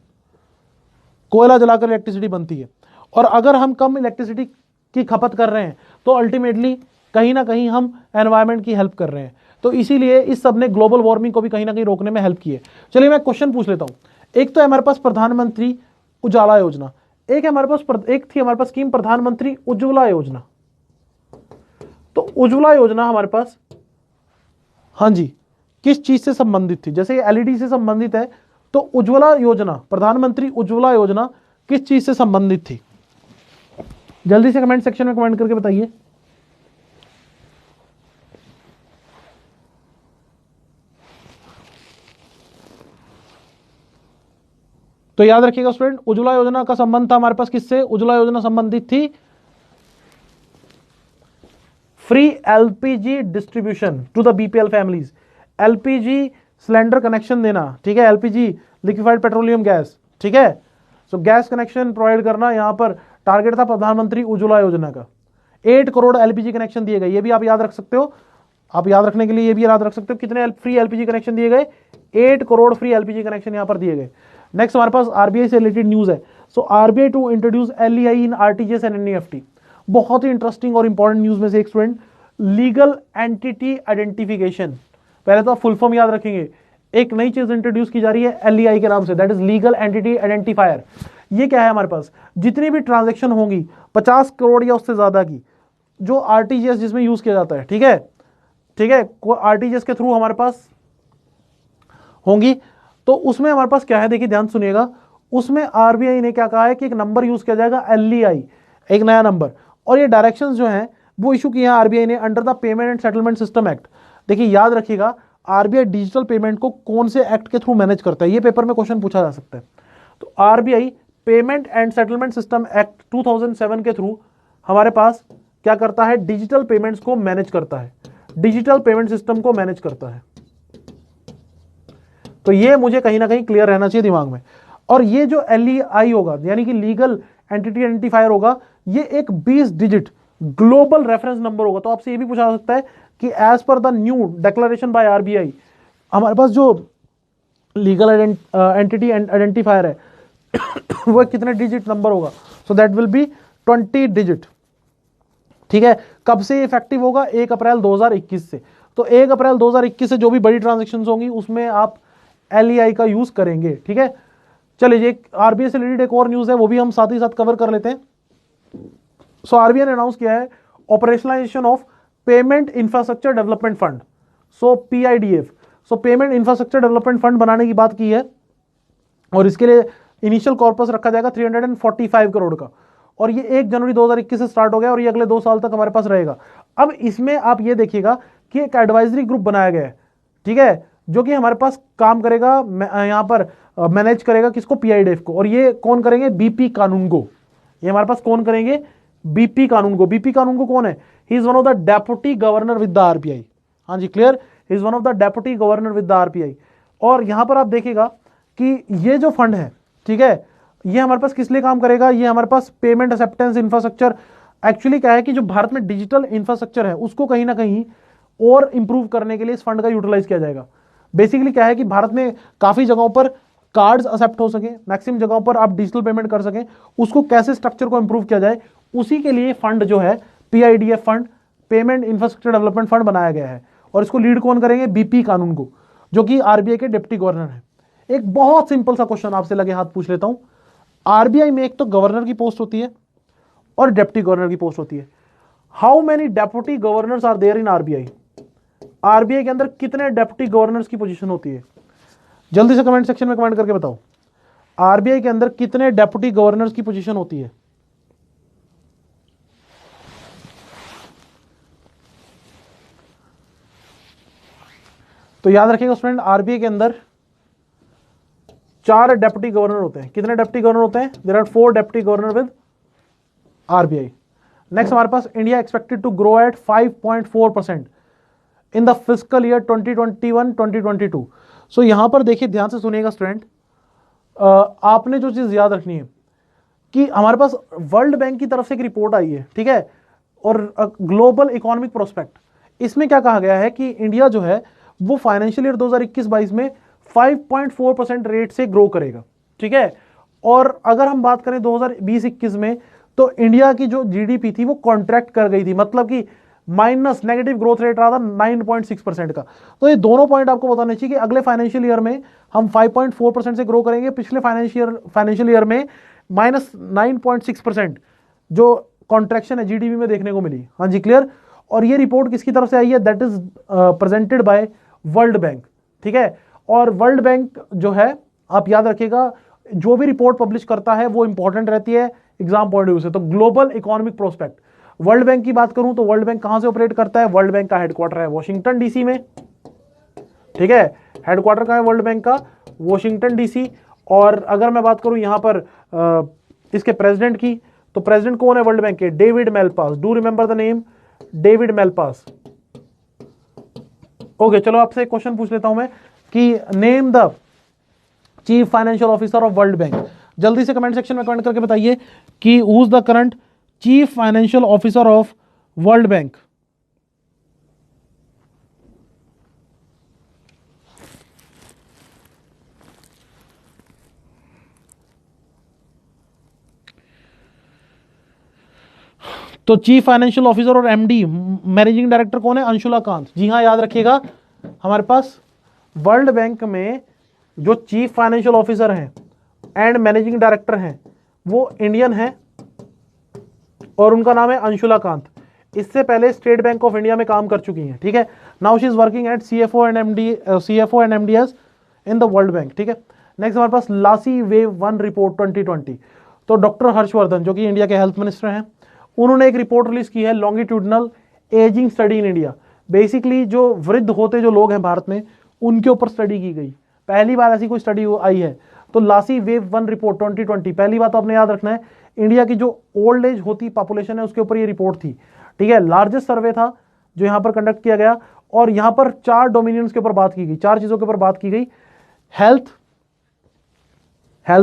[SPEAKER 1] कोयला जलाकर इलेक्ट्रिसिटी बनती है। और अगर हम कम इलेक्ट्रिसिटी की खपत कर रहे हैं तो अल्टीमेटली कहीं ना कहीं हम एनवायरमेंट की हेल्प कर रहे हैं। तो इसीलिए इस सब ने ग्लोबल वार्मिंग को भी कहीं ना कहीं रोकने में हेल्प की है। चलिए मैं क्वेश्चन पूछ लेता हूं। एक तो हमारे पास प्रधानमंत्री उजाला योजना, एक थी हमारे पास स्कीम प्रधानमंत्री उज्ज्वला योजना। तो उज्ज्वला योजना हमारे पास, हाँ जी, किस चीज से संबंधित थी? जैसे एलईडी से संबंधित है, तो उज्ज्वला योजना, प्रधानमंत्री उज्ज्वला योजना किस चीज से संबंधित थी? जल्दी से कमेंट सेक्शन में कमेंट करके बताइए। तो याद रखिएगा स्टूडेंट, उज्ज्वला योजना का संबंध था हमारे पास किससे? उज्ज्वला योजना संबंधित थी free LPG distribution to the BPL families. LPG cylinder connection देना, ठीक है, एलपीजी लिक्विफाइड पेट्रोलियम गैस, ठीक है। सो गैस कनेक्शन प्रोवाइड करना यहां पर टारगेट था प्रधानमंत्री उज्ज्वला योजना का। 8 करोड़ एलपीजी कनेक्शन दिए गए, ये भी आप याद रख सकते हो। आप याद रखने के लिए ये भी याद रख सकते हो, कितने फ्री एलपीजी कनेक्शन दिए गए? 8 करोड़ फ्री एलपीजी कनेक्शन यहां पर दिए गए। नेक्स्ट हमारे पास आरबीआई से रिलेटेड न्यूज है। So RBI to introduce LEI in RTGS and NEFT. बहुत ही इंटरेस्टिंग और इंपॉर्टेंट न्यूज में से एक स्टूडेंट, लीगल एंटिटी आइडेंटिफिकेशन। पहले तो आप फुल फॉर्म याद रखेंगे। एक नई चीज इंट्रोड्यूस की जा रही है एलईआई के नाम से, that is legal entity identifier. ये क्या है? हमारे पास जितनी भी ट्रांजैक्शन होंगी 50 करोड़ या उससे ज्यादा की, जो आरटीजीएस जिसमें यूज किया जाता है, ठीक है, ठीक है, आरटीजीएस के थ्रू हमारे पास होंगी, तो उसमें हमारे पास क्या है? देखिए ध्यान सुनिएगा, उसमें आरबीआई ने क्या कहा है कि एक नंबर यूज किया जाएगा एलईआई, एक नया नंबर। और ये डायरेक्शंस जो हैं वो इशू किए हैं आरबीआई ने under the payment and settlement system act. देखिए याद रखिएगा, आरबीआई डिजिटल पेमेंट को कौन से एक्ट के थ्रू मैनेज करता है? ये पेपर में क्वेश्चन पूछा जा सकता है। तो RBI payment and settlement system act 2007 के थ्रू हमारे पास क्या करता है? डिजिटल पेमेंट्स को मैनेज करता है, डिजिटल पेमेंट सिस्टम को मैनेज करता है। तो ये मुझे कहीं ना कहीं क्लियर रहना चाहिए दिमाग में। और ये जो एलईआई होगा, यानी कि लीगल एंटिटी आइडेंटिफायर होगा, ये एक 20 डिजिट ग्लोबल रेफरेंस नंबर होगा। तो आपसे ये भी पूछा जा सकता है कि as per the new declaration by RBI, हमारे पास जो लीगल एंटिटी आइडेंटिफायर है वो कितने डिजिट नंबर होगा? So that will be 20 digit, ठीक है। कब से इफेक्टिव होगा? 1 अप्रैल 2021 से। तो 1 अप्रैल 2021 से जो भी बड़ी ट्रांजेक्शन होंगी उसमें आप एलईआई का यूज करेंगे, ठीक है। चलिए, आरबीआई से रिलेटेड एक और न्यूज है, वो भी हम साथ ही साथ कवर कर लेते हैं। सो आरबीआई ने अनाउंस किया है operationalisation of payment infrastructure development fund, so PIDF. So payment infrastructure development fund बनाने की बात की है, और इसके लिए इनिशियल कॉर्पस रखा जाएगा 345 करोड़ का। और ये 1 जनवरी 2021 से स्टार्ट हो गया और ये अगले 2 साल तक हमारे पास रहेगा। अब इसमें आप ये देखिएगा कि एक एडवाइजरी ग्रुप बनाया गया है, ठीक है, जो कि हमारे पास काम करेगा, यहां पर मैनेज करेगा किसको? पीआईडीएफ को। और ये कौन करेंगे? बीपी कानूनगो। ये हमारे पास कौन करेंगे? बीपी कानूनगो। बीपी कानूनगो कौन है? He is one of the deputy governor with the RBI. हाँ जी, clear, he is one of the deputy governor with the RBI. और यहां पर आप देखिएगा कि ये जो फंड है, ठीक है, ये हमारे पास किस लिए काम करेगा? ये हमारे पास पेमेंट एक्सेप्टेंस इंफ्रास्ट्रक्चर, एक्चुअली क्या है कि जो भारत में डिजिटल इंफ्रास्ट्रक्चर है उसको कहीं ना कहीं और इंप्रूव करने के लिए इस फंड का यूटिलाइज किया जाएगा। बेसिकली क्या है कि भारत में काफी जगहों पर कार्ड्स एक्सेप्ट हो सके, मैक्सिमम जगहों पर आप डिजिटल पेमेंट कर सकें, उसको कैसे स्ट्रक्चर को इंप्रूव किया जाए, उसी के लिए फंड जो है PIDF fund, payment infrastructure development fund बनाया गया है। और इसको लीड कौन करेंगे? बीपी कानूनगो, जो कि आरबीआई के डिप्टी गवर्नर है। एक बहुत सिंपल सा क्वेश्चन आपसे लगे हाथ पूछ लेता हूं। आरबीआई में एक तो गवर्नर की पोस्ट होती है और डिप्टी गवर्नर की पोस्ट होती है। How many deputy governors are there in RBI? RBI के अंदर कितने डेप्यूटी गवर्नर्स की पोजीशन होती है? जल्दी से कमेंट सेक्शन में कमेंट करके बताओ, आरबीआई के अंदर कितने डेप्यूटी गवर्नर्स की पोजीशन होती है? तो याद रखिएगा स्टूडेंट, आरबीआई के अंदर 4 डेप्यूटी गवर्नर होते हैं। कितने डेप्यूटी गवर्नर होते हैं? There are 4 deputy governor with RBI. Next हमारे पास India expected to grow at 5.4% in the physical year 2021-2022। So यहां पर देखिए, ध्यान से सुनिएगा स्टूडेंट, आपने जो चीज याद रखनी है कि हमारे पास वर्ल्ड बैंक की तरफ से एक रिपोर्ट आई है, ठीक है, और ग्लोबल इकोनॉमिक प्रोस्पेक्ट, इसमें क्या कहा गया है कि इंडिया जो है वो फाइनेंशियल ईयर 2021-22 में 5.4% रेट से ग्रो करेगा, ठीक है। और अगर हम बात करें 2020-21 में, तो इंडिया की जो जीडीपी थी वो कॉन्ट्रैक्ट कर गई थी, मतलब कि माइनस नेगेटिव ग्रोथ रेट रहा था 9.6% का। तो ये दोनों पॉइंट आपको बताने चाहिए कि अगले फाइनेंशियल ईयर में हम 5.4% से ग्रो करेंगे, पिछले फाइनेंशियल ईयर में -9.6% जो कॉन्ट्रैक्शन है जीडीपी में देखने को मिली। हाँ जी, क्लियर। और ये रिपोर्ट किसकी तरफ से आई है? That is presented by world bank, ठीक है। और वर्ल्ड बैंक जो है, आप याद रखिएगा, जो भी रिपोर्ट पब्लिश करता है वो इंपॉर्टेंट रहती है एग्जाम पॉइंट ऑफ व्यू से। तो global economic prospect, world bank की बात करूं तो वर्ल्ड बैंक कहां से ऑपरेट करता है? वर्ल्ड बैंक का हेडक्वार्टर है वॉशिंगटन डीसी में, ठीक है। हेडक्वार्टर कहां है वर्ल्ड बैंक का? Washington DC. और अगर मैं बात करूं यहां पर इसके प्रेसिडेंट की, तो प्रेसिडेंट कौन है वर्ल्ड बैंक के? David Malpass. Do remember the name David Malpass. Okay, चलो आपसे एक क्वेश्चन पूछ लेता हूं मैं कि name the chief financial officer of World Bank. जल्दी से कमेंट सेक्शन में कमेंट करके बताइए कि who is the current chief financial officer of World Bank. तो चीफ फाइनेंशियल ऑफिसर और एमडी मैनेजिंग डायरेक्टर कौन है? अंशुला कांत। जी हाँ, याद रखिएगा, हमारे पास वर्ल्ड बैंक में जो चीफ फाइनेंशियल ऑफिसर हैं एंड मैनेजिंग डायरेक्टर हैं वो इंडियन हैं और उनका नाम है अंशुला कांत। इससे पहले स्टेट बैंक ऑफ इंडिया में काम कर चुकी हैं, ठीक है। Now she is working at CFO and MDS in the world bank, ठीक है। नेक्स्ट हमारे पास लासी वेव 1 रिपोर्ट 2020। तो डॉक्टर हर्षवर्धन जो कि इंडिया के हेल्थ मिनिस्टर हैं, उन्होंने एक रिपोर्ट रिलीज की है, longitudinal ageing study in India. Basically जो वृद्ध होते जो लोग हैं भारत में, उनके ऊपर स्टडी की गई, पहली बार ऐसी कोई स्टडी आई है। तो लासी वेव 1 रिपोर्ट 2020, पहली बात तो आपने याद रखना है, इंडिया की जो ओल्ड एज होती पॉपुलेशन है उसके ऊपर ये रिपोर्ट थी, ठीक है। लार्जेस्ट सर्वे था जो यहां पर कंडक्ट किया गया, और यहां पर 4 डोमिनियंस के ऊपर बात की गई, 4 चीजों के ऊपर बात की गई। हेल्थ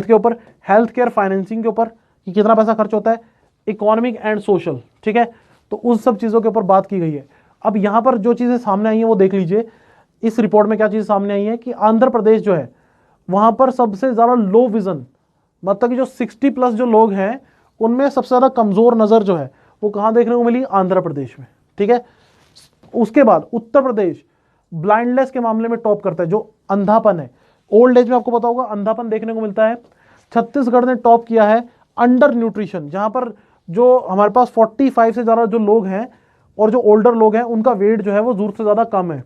[SPEAKER 1] के ऊपर, हेल्थ केयर फाइनेंसिंग के ऊपर कि कितना पैसा खर्च होता है, इकोनॉमिक एंड सोशल, ठीक है। तो उस सब चीजों के ऊपर बात की गई है। अब यहां पर जो चीजें सामने आई हैं वो देख लीजिए। इस रिपोर्ट में क्या चीज सामने आई है कि आंध्र प्रदेश जो है वहां पर सबसे ज्यादा लो विजन, मतलब कि जो 60+ जो लोग हैं उनमें सबसे ज्यादा कमजोर नजर जो है वो कहां देखने को मिली? आंध्र प्रदेश में, ठीक है। उसके बाद उत्तर प्रदेश ब्लाइंडनेस के मामले में टॉप करता है, जो अंधापन है, ओल्ड एज में आपको पता होगा अंधापन देखने को मिलता है। छत्तीसगढ़ ने टॉप किया है अंडर न्यूट्रिशन, जहां पर जो हमारे पास 45 से ज्यादा जो लोग हैं और जो ओल्डर लोग हैं उनका वेट जो है वो जरूरत से ज्यादा कम है,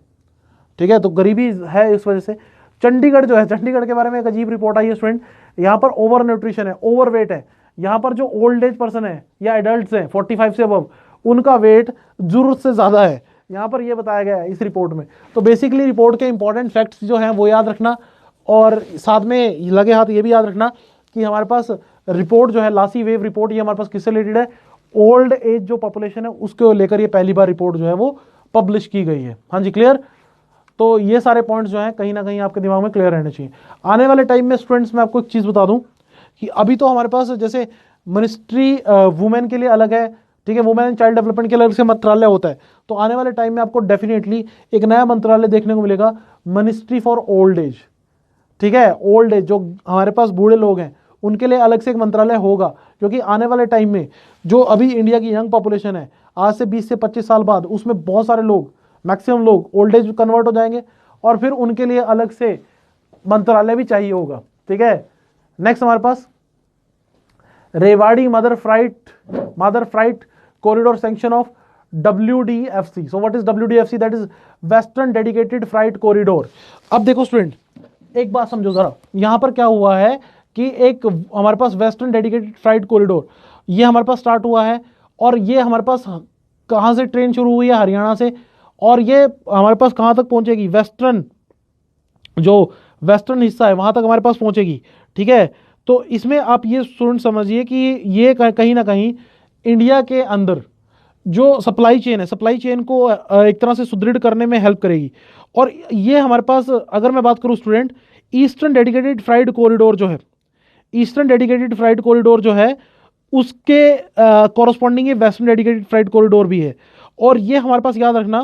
[SPEAKER 1] ठीक है। तो गरीबी है इस वजह से। चंडीगढ़ जो है, चंडीगढ़ के बारे में एक अजीब रिपोर्ट आई है स्टूडेंट, यहाँ पर ओवर न्यूट्रिशन है, ओवर वेट है। यहाँ पर जो ओल्ड एज पर्सन है या एडल्ट्स हैं 45 से अबव, उनका वेट जरूरत से ज्यादा है, यहाँ पर ये बताया गया है इस रिपोर्ट में। तो बेसिकली रिपोर्ट के इंपॉर्टेंट फैक्ट्स जो हैं वो याद रखना, और साथ में लगे हाथ ये भी याद रखना कि हमारे पास रिपोर्ट जो है लासी वेव रिपोर्ट, ये हमारे पास किससे रिलेटेड है? ओल्ड एज जो पॉपुलेशन है उसको लेकर ये पहली बार रिपोर्ट जो है वो पब्लिश की गई है। हाँ जी, क्लियर। तो ये सारे पॉइंट्स जो हैं कहीं ना कहीं आपके दिमाग में क्लियर रहने चाहिए। आने वाले टाइम में स्टूडेंट्स मैं आपको एक चीज़ बता दूं कि अभी तो हमारे पास जैसे मिनिस्ट्री वुमेन के लिए अलग है, ठीक है, वुमेन एंड चाइल्ड डेवलपमेंट के लिए अलग से मंत्रालय होता है। तो आने वाले टाइम में आपको डेफिनेटली एक नया मंत्रालय देखने को मिलेगा, मिनिस्ट्री फॉर ओल्ड एज, ठीक है। ओल्ड एज जो हमारे पास बूढ़े लोग हैं उनके लिए अलग से एक मंत्रालय होगा, क्योंकि आने वाले टाइम में जो अभी इंडिया की यंग पॉपुलेशन है, आज से 20 से 25 साल बाद उसमें बहुत सारे लोग, मैक्सिमम लोग ओल्ड एज कन्वर्ट हो जाएंगे, और फिर उनके लिए अलग से मंत्रालय भी चाहिए होगा, ठीक है। नेक्स्ट हमारे पास Rewari mother freight corridor section of WDFC। So what is WDFC? That is western dedicated freight corridor. अब देखो स्टूडेंट, एक बात समझो जरा, यहां पर क्या हुआ है कि एक हमारे पास वेस्टर्न डेडिकेटेड फ्राइट कॉरिडोर ये हमारे पास स्टार्ट हुआ है, और ये हमारे पास कहां से ट्रेन शुरू हुई है? हरियाणा से, और ये हमारे पास कहां तक पहुंचेगी? वेस्टर्न, जो वेस्टर्न हिस्सा है वहां तक हमारे पास पहुंचेगी, ठीक है। तो इसमें आप ये स्टूडेंट समझिए कि ये कहीं ना कहीं इंडिया के अंदर जो सप्लाई चेन है, सप्लाई चेन को एक तरह से सुदृढ़ करने में हेल्प करेगी। और ये हमारे पास, अगर मैं बात करूं student, eastern dedicated freight corridor जो है, ईस्टर्न डेडिकेटेड फ्राइट कॉरिडोर जो है, उसके कॉरस्पॉन्डिंग ये वेस्टर्न डेडिकेटेड फ्राइट कॉरिडोर भी है। और ये हमारे पास याद रखना,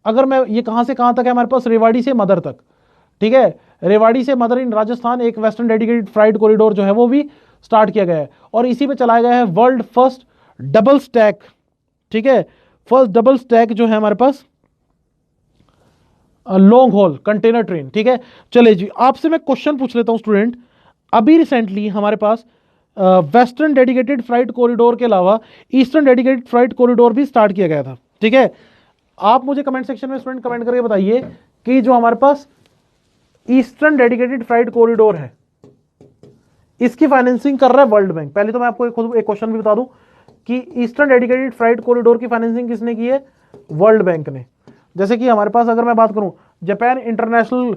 [SPEAKER 1] अगर मैं ये कहाँ से कहाँ तक है हमारे पास, रेवाड़ी से मदर तक, ठीक है, रेवाड़ी से मदर इन राजस्थान एक वेस्टर्न डेडिकेटेड फ्राइट कॉरिडोर जो है वो भी स्टार्ट किया गया है। और इसी पे चलाया गया है वर्ल्ड फर्स्ट डबल स्टैक, ठीक है, फर्स्ट डबल स्टैक जो है हमारे पास लॉन्ग हॉल कंटेनर ट्रेन, ठीक है। चलिए जी, आपसे मैं क्वेश्चन पूछ लेता हूं स्टूडेंट, अभी रिसेंटली हमारे पास वेस्टर्न डेडिकेटेड फ्राइट कॉरिडोर के अलावा ईस्टर्न डेडिकेटेड फ्राइट कॉरिडोर भी स्टार्ट किया गया था, ठीक है। आप मुझे कमेंट सेक्शन में स्टूडेंट कमेंट करके बताइए कि जो हमारे पास ईस्टर्न डेडिकेटेड फ्राइट कॉरिडोर है, इसकी फाइनेंसिंग कर रहा है वर्ल्ड बैंक। पहले तो मैं आपको खुद एक क्वेश्चन भी बता दूं कि ईस्टर्न डेडिकेटेड फ्राइट कॉरिडोर की फाइनेंसिंग किसने की है, वर्ल्ड बैंक ने। जैसे कि हमारे पास अगर मैं बात करूं, जापान इंटरनेशनल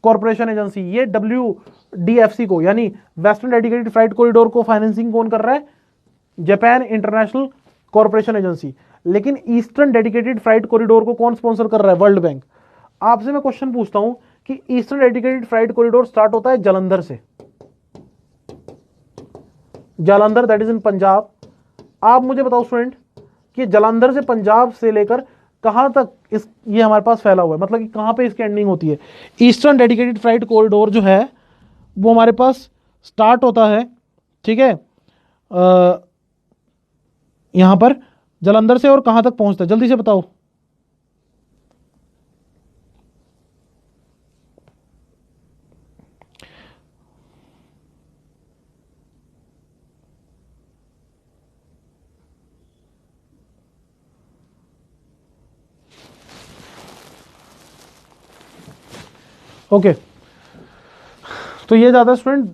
[SPEAKER 1] कॉर्पोरेशन एजेंसी, ये WDFC को, यानी वेस्टर्न डेडिकेटेड फ्राइट कॉरिडोर को फाइनेंसिंग कौन कर रहा है, जापान इंटरनेशनल कॉर्पोरेशन एजेंसी। लेकिन ईस्टर्न डेडिकेटेड फ्राइट कॉरिडोर को कौन स्पॉन्सर कर रहा है, वर्ल्ड बैंक। आपसे मैं क्वेश्चन पूछता हूं कि eastern dedicated freight corridor start होता है जालंधर से, Jalandhar that is in Punjab. आप मुझे बताओ स्टूडेंट कि जालंधर से पंजाब से लेकर कहां तक इस ये हमारे पास फैला हुआ है, मतलब कि कहां पे इसकी एंडिंग होती है। ईस्टर्न डेडिकेटेड फ्राइट कॉरिडोर जो है वो हमारे पास स्टार्ट होता है, ठीक है, यहां पर जालंधर से, और कहां तक पहुंचता है, जल्दी से बताओ। ओके, तो ये जाता है स्टूडेंट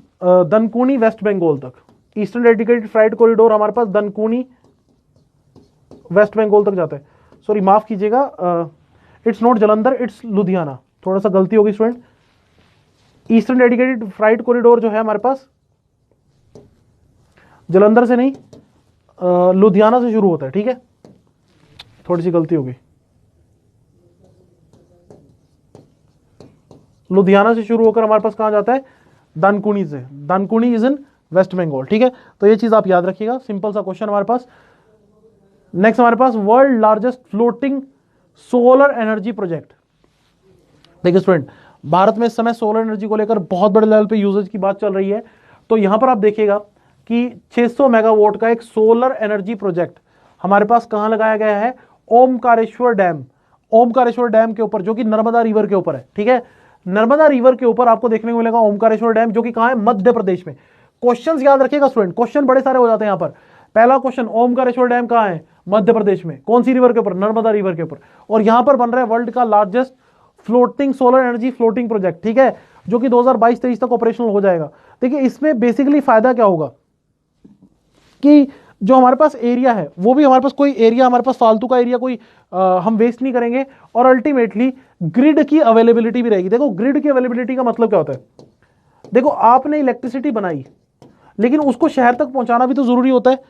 [SPEAKER 1] दनकुनी वेस्ट बंगाल तक। ईस्टर्न डेडिकेटेड फ्राइट कॉरिडोर हमारे पास दनकुनी वेस्ट बंगाल तक जाता है। सॉरी माफ कीजिएगा, it's not Jalandhar, it's Ludhiana, थोड़ा सा गलती होगी student. Eastern dedicated freight corridor जो है हमारे पास जलंधर से नहीं, लुधियाना से शुरू होता है, ठीक है, थोड़ी सी गलती होगी, लुधियाना से शुरू होकर हमारे पास कहां जाता है, दानकुनी से। दानकुनी इज इन वेस्ट बंगाल, ठीक है। तो ये चीज आप याद रखिएगा, सिंपल सा क्वेश्चन हमारे पास। नेक्स्ट हमारे पास world largest floating solar energy project. देखिए स्टूडेंट, भारत में इस समय सोलर एनर्जी को लेकर बहुत बड़े लेवल पे यूजेज की बात चल रही है। तो यहां पर आप देखिएगा कि 600 मेगावाट का एक सोलर एनर्जी प्रोजेक्ट हमारे पास कहां लगाया गया है, ओमकारेश्वर डैम, ओमकारेश्वर डैम के ऊपर, जो कि नर्मदा रिवर के ऊपर है, ठीक है। नर्मदा रिवर के ऊपर आपको देखने को मिलेगा ओमकारेश्वर डैम, जो कि कहां है, मध्य प्रदेश में। क्वेश्चंस याद रखिएगा स्टूडेंट, क्वेश्चन बड़े सारे हो जाते हैं यहां पर। पहला क्वेश्चन, ओमकारेश्वर डैम कहां है, मध्य प्रदेश में, कौन सी रिवर के ऊपर, नर्मदा रिवर के ऊपर। और यहां पर बन रहा है वर्ल्ड का largest floating solar energy floating project, ठीक है, जो कि 2022-23 तक ऑपरेशनल हो जाएगा। देखिए इसमें बेसिकली फायदा क्या होगा कि जो हमारे पास एरिया है वो भी हमारे पास कोई एरिया, हमारे पास फालतू का एरिया कोई हम वेस्ट नहीं करेंगे, और अल्टीमेटली ग्रिड की अवेलेबिलिटी भी रहेगी। देखो ग्रिड की अवेलेबिलिटी का मतलब क्या होता है, देखो आपने इलेक्ट्रिसिटी बनाई, लेकिन उसको शहर तक पहुंचाना भी तो जरूरी होता है।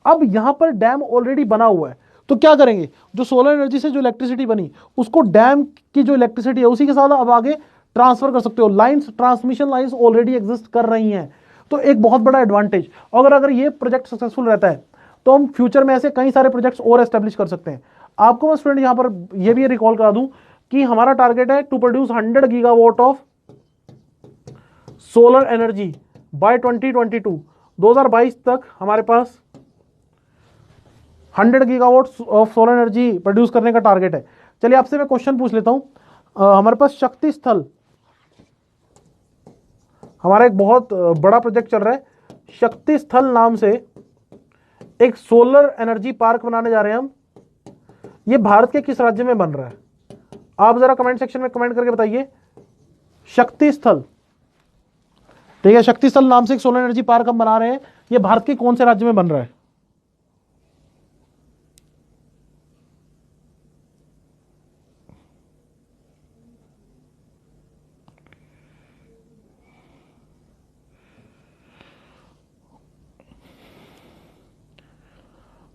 [SPEAKER 1] अब यहां पर डैम ऑलरेडी बना हुआ है, तो क्या करेंगे, जो सोलर एनर्जी से जो इलेक्ट्रिसिटी बनी उसको डैम की जो इलेक्ट्रिसिटी है उसी के साथ अब आगे ट्रांसफर कर सकते हो। Lines, transmission lines already exist कर रही हैं, तो एक बहुत बड़ा एडवांटेज। अगर अगर ये प्रोजेक्ट सक्सेसफुल रहता है तो हम फ्यूचर में ऐसे कई सारे प्रोजेक्ट्स और एस्टेब्लिश कर सकते हैं। आपको मैं स्टूडेंट यहां पर यह भी रिकॉल करा दूं कि हमारा टारगेट है to produce 100 gigawatt of solar energy by 2022। 2022 तक हमारे पास 100 gigawatt of solar energy produce करने का टारगेट है। चलिए आपसे मैं क्वेश्चन पूछ लेता हूं, हमारे पास शक्ति स्थल, हमारा एक बहुत बड़ा प्रोजेक्ट चल रहा है, शक्ति स्थल नाम से एक सोलर एनर्जी पार्क बनाने जा रहे हैं हम। ये भारत के किस राज्य में बन रहा है, आप जरा कमेंट सेक्शन में कमेंट करके बताइए। शक्ति स्थल, ठीक है, शक्ति स्थल नाम से एक सोलर एनर्जी पार्क हम बना रहे हैं, ये भारत के कौन से राज्य में बन रहा है।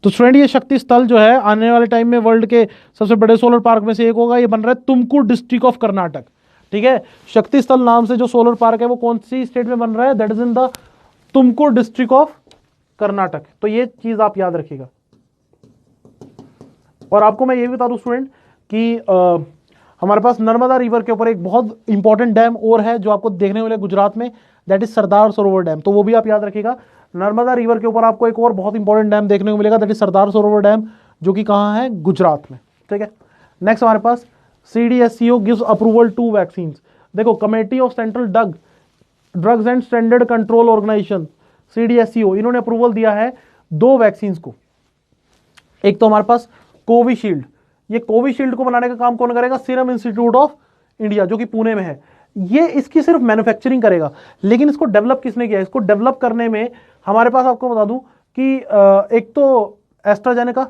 [SPEAKER 1] तो स्टूडेंट ये शक्ति स्थल जो है आने वाले टाइम में वर्ल्ड के सबसे बड़े सोलर पार्क में से एक होगा। ये बन रहा है तुमकुर डिस्ट्रिक्ट ऑफ कर्नाटक। ठीक है, शक्ति स्थल नाम से जो सोलर पार्क है वो कौन सी स्टेट में बन रहा है? That is in the Tumkur district of Karnataka. तो ये चीज आप याद रखिएगा। और आपको मैं ये भी बता दूं स्टूडेंट कि हमारे पास नर्मदा रिवर के ऊपर एक बहुत इंपॉर्टेंट डैम और है जो आपको देखने को मिलेगा गुजरात में, that is Sardar Sarovar dam. तो वो भी आप याद रखिएगा। नर्मदा रिवर के ऊपर आपको एक और बहुत इंपॉर्टेंट डैम देखने को मिलेगा, that is Sardar Sarovar dam, जो कि कहाँ है? गुजरात में। ठीक है, नेक्स्ट हमारे पास CDSCO gives approval to vaccine. देखो, committee of central drugs and standard control organisation CDSCO, इन्होंने अप्रूवल दिया है 2 वैक्सीन को। एक तो हमारे पास कोविशील्ड, ये कोविशील्ड को बनाने का काम कौन करेगा? सीरम इंस्टीट्यूट ऑफ इंडिया, जो कि पुणे में है। ये इसकी सिर्फ मैन्युफैक्चरिंग करेगा, लेकिन इसको डेवलप किसने किया? इसको डेवलप करने में हमारे पास, आपको बता दूं कि एक तो एस्ट्राजेनेका,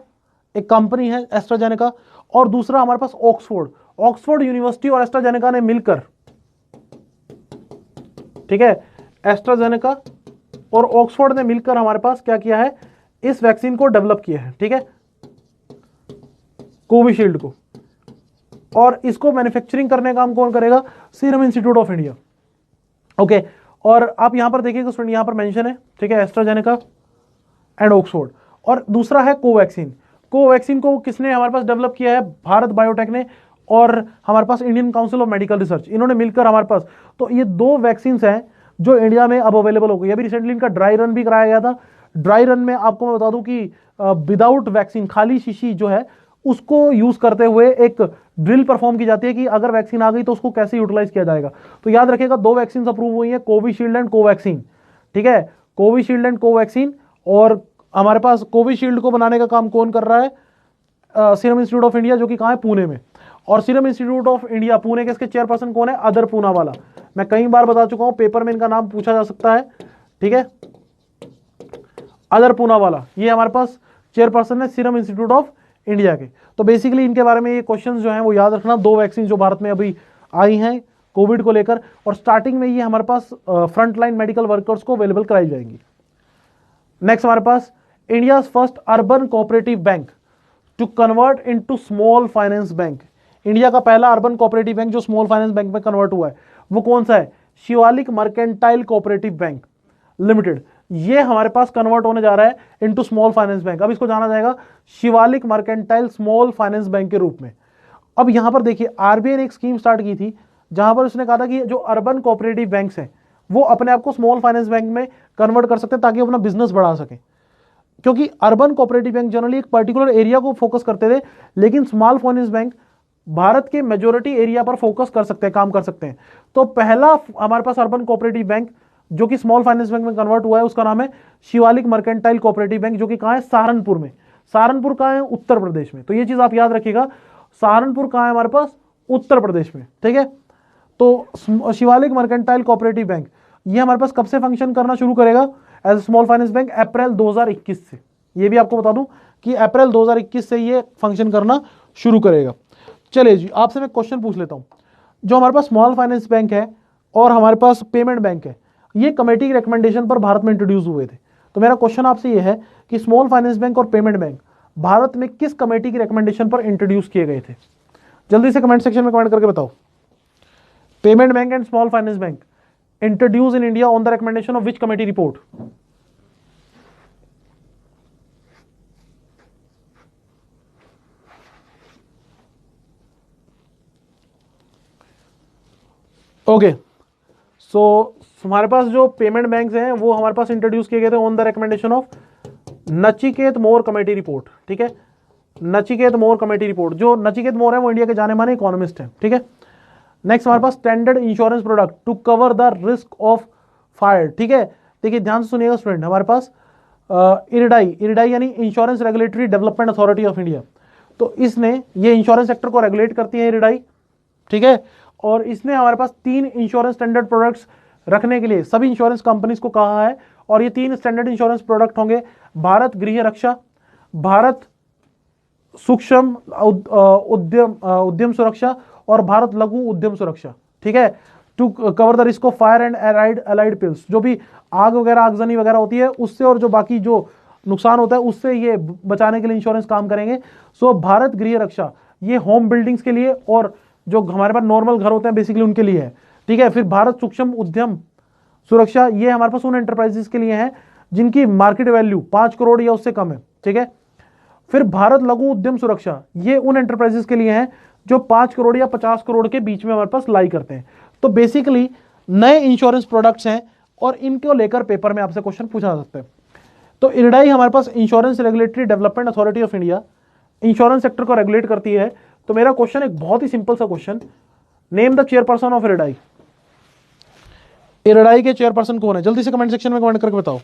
[SPEAKER 1] एक कंपनी है एस्ट्राजेनेका, और दूसरा हमारे पास ऑक्सफोर्ड यूनिवर्सिटी और एस्ट्राजेनेका ने मिलकर, ठीक है, एस्ट्राजेनेका और ऑक्सफोर्ड ने मिलकर हमारे पास क्या किया है? इस वैक्सीन को डेवलप किया है। ठीक है, कोविशील्ड को, और इसको मैन्युफैक्चरिंग करने का काम कौन करेगा? Serum institute of India. Okay, और आप यहां पर देखिएगा स्टूडेंट, यहां पर मेंशन है, ठीक है, एस्ट्राजेनेका एंड ऑक्सफोर्ड। और दूसरा है कोवैक्सीन। कोवैक्सीन को किसने हमारे पास डेवलप किया है? भारत बायोटेक ने, और हमारे पास Indian council of medical research, इन्होंने मिलकर हमारे पास। तो ये 2 वैक्सीन हैं जो इंडिया में अब अवेलेबल हो गई। अभी रिसेंटली इनका ड्राई रन भी कराया गया था। ड्राई रन में आपको मैं बता दूं कि विदाउट वैक्सीन, खाली शीशी जो है उसको यूज करते हुए एक ड्रिल परफॉर्म की जाती है कि अगर वैक्सीन आ गई तो उसको कैसे यूटिलाइज किया जाएगा। तो याद रखिएगा 2 वैक्सीन अप्रूव हुई है, कोविशील्ड एंड कोवैक्सीन। ठीक है, कोविशील्ड एंड कोवैक्सीन। और हमारे पास कोविशील्ड को बनाने का काम कौन कर रहा है? सीरम इंस्टीट्यूट ऑफ इंडिया, जो कि कहाँ है? पुणे में। और serum institute of India Pune के इसके चेयरपर्सन कौन है? अदर पूनावाला। मैं कई बार बता चुका हूं, पेपर में इनका नाम पूछा जा सकता है। ठीक है, अदर पूनावाला, ये हमारे पास चेयरपर्सन है सीरम इंस्टीट्यूट ऑफ इंडिया के। तो बेसिकली इनके बारे में ये क्वेश्चंस जो हैं वो याद रखना। 2 वैक्सीन जो भारत में अभी आई हैं कोविड को लेकर, और स्टार्टिंग में ये हमारे पास फ्रंटलाइन मेडिकल वर्कर्स को अवेलेबल कराई जाएंगी। नेक्स्ट हमारे पास India first urban cooperative bank to convert into small finance bank. India का पहला अर्बन कोऑपरेटिव बैंक जो स्मॉल फाइनेंस बैंक में कन्वर्ट हुआ है वो कौन सा है? Shivalik mercantile cooperative bank limited. ये हमारे पास कन्वर्ट होने जा रहा है इनटू स्मॉल फाइनेंस बैंक। अब इसको जाना जाएगा Shivalik mercantile small finance bank के रूप में। अब यहां पर देखिए, आरबीआई ने एक स्कीम स्टार्ट की थी जहां पर उसने कहा था कि जो अर्बन कोऑपरेटिव बैंक्स हैं वो अपने आप को स्मॉल फाइनेंस बैंक में कन्वर्ट कर सकते हैं ताकि अपना बिजनेस बढ़ा सकें। क्योंकि अर्बन कोऑपरेटिव बैंक जनरली एक पर्टिकुलर एरिया को फोकस करते थे, लेकिन स्मॉल फाइनेंस बैंक भारत के मेजोरिटी एरिया पर फोकस कर सकते हैं, काम कर सकते हैं। तो पहला हमारे पास अर्बन कोऑपरेटिव बैंक जो कि स्मॉल फाइनेंस बैंक में कन्वर्ट हुआ है उसका नाम है शिवालिक मर्केंटाइल कोऑपरेटिव बैंक, जो कि कहां है? सहारनपुर में। सहारनपुर कहां है? उत्तर प्रदेश में। तो ये चीज आप याद रखिएगा, सहारनपुर कहां है हमारे पास? उत्तर प्रदेश में। ठीक है, तो शिवालिक मर्केंटाइल कोऑपरेटिव बैंक ये हमारे पास कब से फंक्शन करना शुरू करेगा एज स्मॉल फाइनेंस बैंक? अप्रैल 2021 से। ये भी आपको बता दूं कि अप्रैल 2021 से ये फंक्शन करना शुरू करेगा। चलिए जी, आपसे मैं क्वेश्चन पूछ लेता हूं। जो हमारे पास स्मॉल फाइनेंस बैंक है और हमारे पास पेमेंट बैंक है, ये कमेटी की रिकमेंडेशन पर भारत में इंट्रोड्यूस हुए थे। तो मेरा क्वेश्चन आपसे ये है कि स्मॉल फाइनेंस बैंक और पेमेंट बैंक भारत में किस कमेटी की रिकमेंडेशन पर इंट्रोड्यूस किए गए थे? जल्दी से कमेंट सेक्शन में कमेंट करके बताओ। Payment bank and small finance bank introduce in India on the recommendation of which committee report? Okay, so हमारे पास जो पेमेंट बैंक्स हैं वो हमारे पास इंट्रोड्यूस किए गए थे on the recommendation of Nachiket more committee report. ठीक है, नचिकेत मोर कमेटी रिपोर्ट। जो नचिकेत मोर है वो इंडिया के जाने माने इकोनॉमिस्ट हैं। ठीक है, नेक्स्ट हमारे पास standard insurance product to cover the risk of fire. ठीक है, देखिए ध्यान से सुनिएगा स्टूडेंट, हमारे पास इरडाई यानी insurance regulatory development authority of India. तो इसने ये इंश्योरेंस सेक्टर को रेगुलेट करती है इरडाई। ठीक है, और इसने हमारे पास 3 इंश्योरेंस स्टैंडर्ड प्रोडक्ट्स रखने के लिए सभी इंश्योरेंस कंपनीज को कहा है, और ये 3 स्टैंडर्ड इंश्योरेंस प्रोडक्ट होंगे भारत गृह रक्षा, भारत सूक्ष्म उद्यम सुरक्षा और भारत लघु उद्यम सुरक्षा। ठीक है, to cover the risk of fire and allied perils, जो भी आग वगैरह, आगजनी वगैरह होती है उससे, और जो बाकी जो नुकसान होता है उससे ये बचाने के लिए इंश्योरेंस काम करेंगे। सो भारत गृह रक्षा ये होम बिल्डिंग्स के लिए और जो हमारे पास नॉर्मल घर होते हैं बेसिकली उनके लिए है, ठीक है। फिर भारत सूक्ष्म उद्यम सुरक्षा ये हमारे पास उन एंटरप्राइजेस के लिए है जिनकी मार्केट वैल्यू 5 करोड़ या उससे कम है, ठीक है। फिर भारत लघु उद्यम सुरक्षा ये उन एंटरप्राइजेस के लिए है जो 5 करोड़ या 50 करोड़ के बीच में हमारे पास लाई करते हैं। तो बेसिकली नए इंश्योरेंस प्रोडक्ट्स हैं और इनको लेकर पेपर में आपसे क्वेश्चन पूछा जा सकता है। तो इरडाई हमारे पास insurance regulatory development authority of India insurance sector को रेगुलेट करती है। तो मेरा क्वेश्चन एक बहुत ही सिंपल सा question, name the chairperson of IRDAI. IRDAI के चेयरपर्सन कौन है? जल्दी से कमेंट सेक्शन में कमेंट करके बताओ।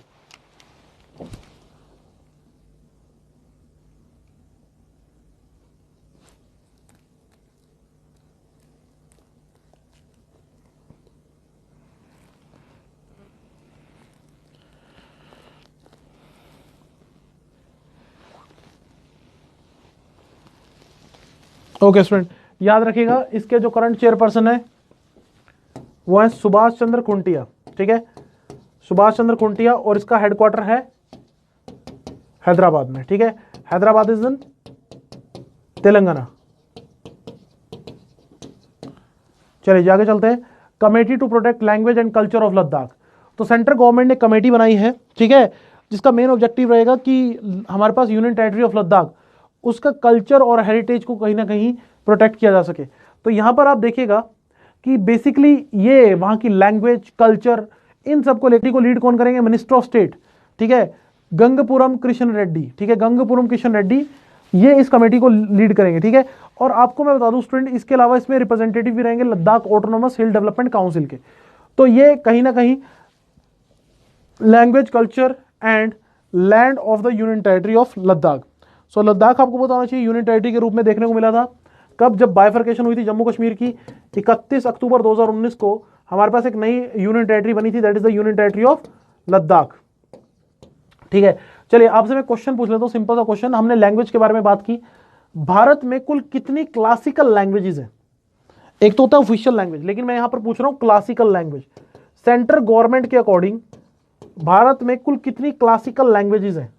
[SPEAKER 1] ओके स्टूडेंट, याद रखिएगा इसके जो करंट चेयरपर्सन है वो है सुभाष चंद्र खुंटिया, ठीक है, सुभाष चंद्र खुंटिया, और इसका हेडक्वार्टर है हैदराबाद में, ठीक है। Hyderabad is in Telangana. चलिए आगे चलते हैं। Committee to protect language and culture of Ladakh. तो सेंट्रल गवर्नमेंट ने कमेटी बनाई है, ठीक है, जिसका मेन ऑब्जेक्टिव रहेगा कि हमारे पास यूनियन टेरिटरी ऑफ लद्दाख उसका कल्चर और हेरिटेज को कहीं ना कहीं प्रोटेक्ट किया जा सके। तो यहां पर आप देखिएगा कि बेसिकली ये वहां की लैंग्वेज कल्चर इन सबको लेकर को लीड कौन करेंगे? मिनिस्टर ऑफ स्टेट, ठीक है, गंगपुरम कृष्ण रेड्डी, ठीक है, गंगपुरम कृष्ण रेड्डी ये इस कमेटी को लीड करेंगे, ठीक है। और आपको मैं बता दूं स्टूडेंट, इसके अलावा इसमें रिप्रेजेंटेटिव भी रहेंगे Ladakh autonomous hill development council के। तो ये कहीं ना कहीं language culture and land of the union territory of Ladakh. So Ladakh आपको बताना चाहिए यूनियन टेरिटरी के रूप में देखने को मिला था कब? जब बाइफर्केशन हुई थी जम्मू कश्मीर की 31 अक्टूबर 2019 को हमारे पास एक नई यूनियन टेरिटरी बनी थी, that is the union territory of Ladakh, ठीक है। चलिए आपसे मैं क्वेश्चन पूछ लेता हूं, सिंपल सा क्वेश्चन। हमने लैंग्वेज के बारे में बात की, भारत में कुल कितनी क्लासिकल लैंग्वेजेस हैं? एक तो होता है ऑफिशियल लैंग्वेज, लेकिन मैं यहां पर पूछ रहा हूं क्लासिकल लैंग्वेज। सेंट्रल गवर्नमेंट के अकॉर्डिंग भारत में कुल कितनी क्लासिकल लैंग्वेजेस हैं?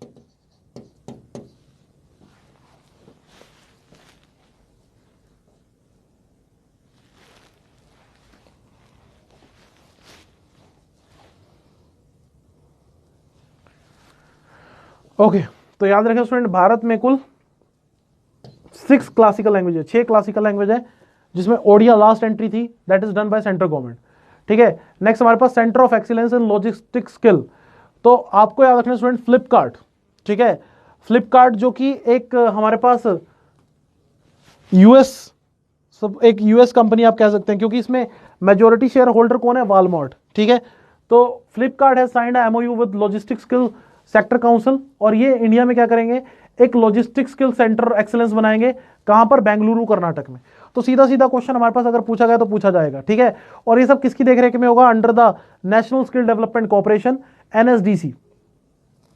[SPEAKER 1] ओके तो याद रखें स्टूडेंट, भारत में कुल 6 क्लासिकल लैंग्वेज है, 6 क्लासिकल लैंग्वेज है, जिसमें ओडिया लास्ट एंट्री थी, that is done by central government, ठीक है। नेक्स्ट हमारे पास centre of excellence in logistic skill. तो आपको याद रखना स्टूडेंट फ्लिपकार्ट, ठीक है, फ्लिपकार्ट जो कि एक हमारे पास एक यूएस कंपनी आप कह सकते हैं, क्योंकि इसमें मेजोरिटी शेयर होल्डर कौन है? वालमार्ट, ठीक है। तो फ्लिपकार्ट है signed MOU with logistic skill sector council, और ये इंडिया में क्या करेंगे? एक लॉजिस्टिक स्किल सेंटर एक्सीलेंस बनाएंगे। कहां पर? बेंगलुरु कर्नाटक में। तो सीधा सीधा क्वेश्चन हमारे पास अगर पूछा गया तो पूछा जाएगा, ठीक है। और ये सब किसकी देखरेख में होगा? Under the national skill development corporation, NSDC.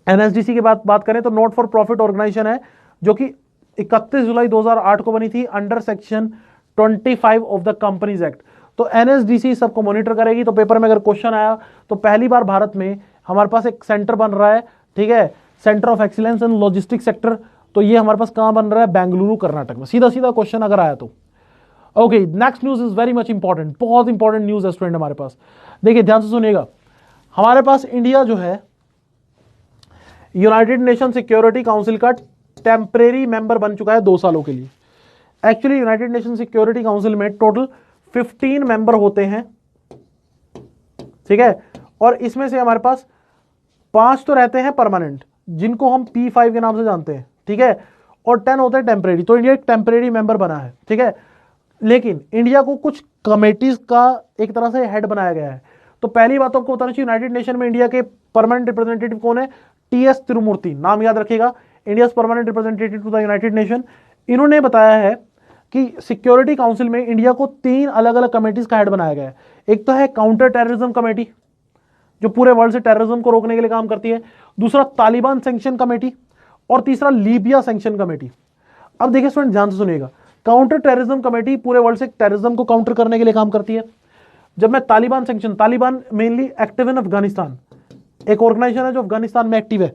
[SPEAKER 1] NSDC की बात करें तो नॉट फॉर प्रॉफिट ऑर्गेनाइजेशन है, जो कि 31 जुलाई 2008 को बनी थी under section 25 of the companies act. तो एनएसडीसी सबको मॉनिटर करेगी। तो पेपर में अगर क्वेश्चन आया तो पहली बार भारत में हमारे पास एक सेंटर बन रहा है, ठीक है, centre of excellence in logistic sector. तो ये हमारे पास कहां बन रहा है? बेंगलुरु कर्नाटक में। सीधा सीधा क्वेश्चन अगर आया तो। Okay, next news is very much important, बहुत इंपॉर्टेंट न्यूज है स्टूडेंट हमारे पास। देखिए ध्यान से सुनिएगा, हमारे पास इंडिया जो है यूनाइटेड नेशन सिक्योरिटी काउंसिल का टेम्परेरी मेंबर बन चुका है 2 सालों के लिए। Actually United nation security council में टोटल 15 मेंबर होते हैं, ठीक है, और इसमें से हमारे पास 5 तो रहते हैं परमानेंट, जिनको हम P5 के नाम से जानते हैं, ठीक है, और 10 होते हैं टेम्परेरी। तो इंडिया एक टेम्परेरी मेंबर बना है, ठीक है। लेकिन इंडिया को कुछ कमेटीज का एक तरह से हेड बनाया गया है। तो पहली बात आपको बताना चाहिए, यूनाइटेड नेशन में इंडिया के परमानेंट रिप्रेजेंटेटिव कौन है? टीएस तिरुमूर्ति, नाम याद रखिएगा, India permanent representative to the United Nation. इन्होंने बताया है कि सिक्योरिटी काउंसिल में इंडिया को 3 अलग अलग कमेटीज का हेड बनाया गया है। एक तो है काउंटर टेररिज्म कमेटी, जो पूरे वर्ल्ड से टेररिज्म को रोकने के लिए काम करती है। दूसरा तालिबान सैंक्शन कमेटी, और तीसरा लीबिया सैंक्शन कमेटी। अब देखिए स्टूडेंट ध्यान से सुनिएगा, काउंटर टेररिज्म कमेटी पूरे वर्ल्ड से टेररिज्म को काउंटर करने के लिए काम करती है। जब मैं Taliban sanction, Taliban mainly active in Afghanistan, एक ऑर्गेनाइजेशन है जो अफगानिस्तान में एक्टिव है।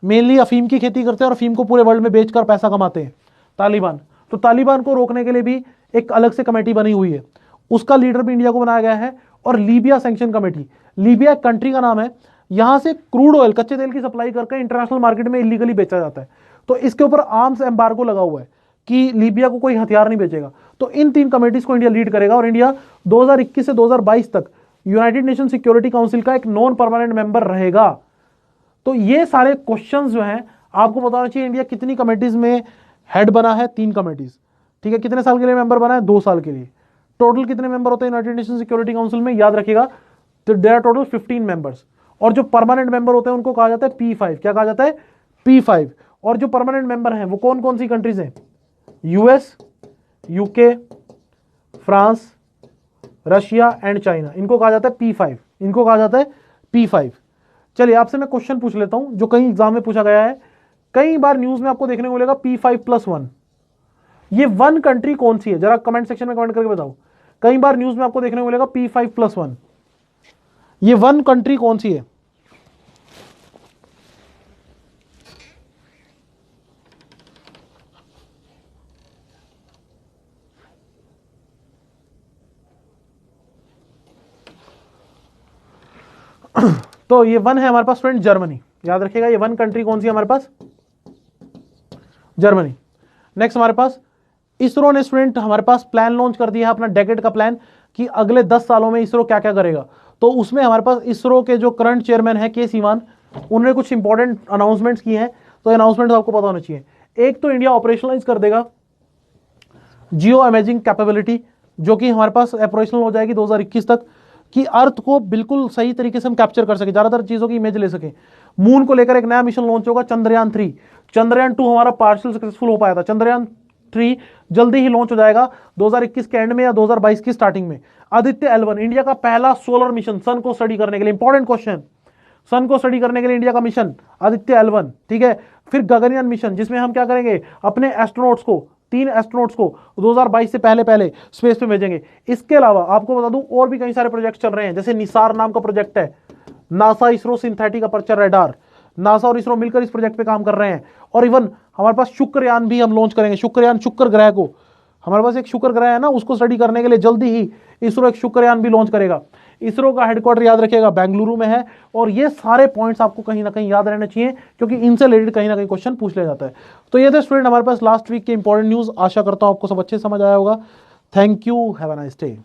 [SPEAKER 1] मेनली अफीम की खेती करते हैं और अफीम को पूरे वर्ल्ड में बेचकर पैसा कमाते हैं तालिबान। तो तालिबान को रोकने के लिए भी एक अलग से कमेटी बनी हुई है, उसका लीडर भी इंडिया को बनाया गया है। और लीबिया सैंक्शन कमेटी, लीबिया एक कंट्री का नाम है, यहां से क्रूड ऑयल कच्चे तेल की सप्लाई करके इंटरनेशनल मार्केट में इलीगली बेचा जाता है। तो इसके ऊपर आर्म्स एम्बार्गो लगा हुआ है कि लीबिया को कोई हथियार नहीं बेचेगा। तो इन 3 कमेटीज को इंडिया लीड करेगा और इंडिया 2021 से 2022 तक यूनाइटेड नेशन सिक्योरिटी काउंसिल का एक नॉन परमानेंट मेंबर रहेगा। तो ये सारे क्वेश्चंस जो हैं आपको पता होना चाहिए। इंडिया कितनी कमेटीज में हेड बना है? 3 कमेटीज, ठीक है। कितने साल के लिए मेंबर बना है? 2 साल के लिए। टोटल कितने मेंबर होते हैं यूनाइटेड नेशन सिक्योरिटी काउंसिल में? याद रखिएगा, तो देयर आर टोटल 15 मेंबर्स। और जो परमानेंट मेंबर होते हैं उनको कहा जाता है P5। क्या कहा जाता है? P5। और जो परमानेंट मेंबर हैं वो कौन कौन सी कंट्रीज हैं? US, UK, France, Russia and China. इनको कहा जाता है P5, इनको कहा जाता है P5। चलिए आपसे मैं क्वेश्चन पूछ लेता हूं जो कई एग्जाम में पूछा गया है, कई बार न्यूज में आपको देखने को मिलेगा P5+1। ये 1 कंट्री कौन सी है? जरा कमेंट सेक्शन में कमेंट करके बताओ। कई बार न्यूज में आपको देखने को मिलेगा P5+1, ये 1 कंट्री कौन सी है? तो ये 1 है हमारे पास स्टूडेंट जर्मनी। याद रखिएगा ये 1 कंट्री कौन सी है हमारे पास? जर्मनी। नेक्स्ट हमारे पास इसरो ने स्टूडेंट हमारे पास प्लान लॉन्च कर दिया है अपना डेकेड का प्लान कि अगले 10 सालों में इसरो क्या क्या करेगा। तो उसमें हमारे पास इसरो के जो करंट चेयरमैन है के सीवान, उन्होंने कुछ इंपॉर्टेंट अनाउंसमेंट्स किए हैं। तो अनाउंसमेंट आपको पता होना चाहिए। एक तो इंडिया ऑपरेशनलाइज कर देगा जियो इमेजिंग कैपेबिलिटी, जो कि हमारे पास ऑपरेशनल हो जाएगी 2021 तक, कि अर्थ को बिल्कुल सही तरीके से हम कैप्चर कर सके, ज्यादातर चीजों की इमेज ले सके। मून को लेकर एक नया मिशन लॉन्च होगा, चंद्रयान-3। चंद्रयान-2 हमारा पार्शियल सक्सेसफुल हो पाया था, चंद्रयान-3 जल्दी ही लॉन्च हो जाएगा 2021 के एंड में या 2022 की स्टार्टिंग में। आदित्य L1 इंडिया का पहला सोलर मिशन, सन को स्टडी करने के लिए, इंपॉर्टेंट क्वेश्चन, सन को स्टडी करने के लिए इंडिया का मिशन आदित्य L1, ठीक है। फिर गगनयान मिशन, जिसमें हम क्या करेंगे, अपने एस्ट्रोनॉट्स को, 3 एस्ट्रोनॉट्स को 2022 से पहले पहले स्पेस पे भेजेंगे। इसके अलावा आपको बता दूं और भी कई सारे प्रोजेक्ट चल रहे हैं, जैसे निसार नाम का प्रोजेक्ट है, NASA ISRO synthetic aperture radar, NASA और इसरो मिलकर इस प्रोजेक्ट पे काम कर रहे हैं। और इवन हमारे पास शुक्रयान भी हम लॉन्च करेंगे, शुक्रयान, शुक्र ग्रह को, हमारे पास एक शुक्र ग्रह है ना, उसको स्टडी करने के लिए जल्दी ही इसरो एक शुक्रयान भी लॉन्च करेगा। इसरो का हेडक्वार्टर याद रखिएगा बेंगलुरु में है। और ये सारे पॉइंट्स आपको कहीं ना कहीं याद रहने चाहिए, क्योंकि इनसे रिलेटेड कहीं ना कहीं क्वेश्चन पूछ लिया जाता है। तो ये थे स्टूडेंट हमारे पास लास्ट वीक के इंपॉर्टेंट न्यूज। आशा करता हूं आपको सब अच्छे समझ आया होगा। Thank you, have a nice day.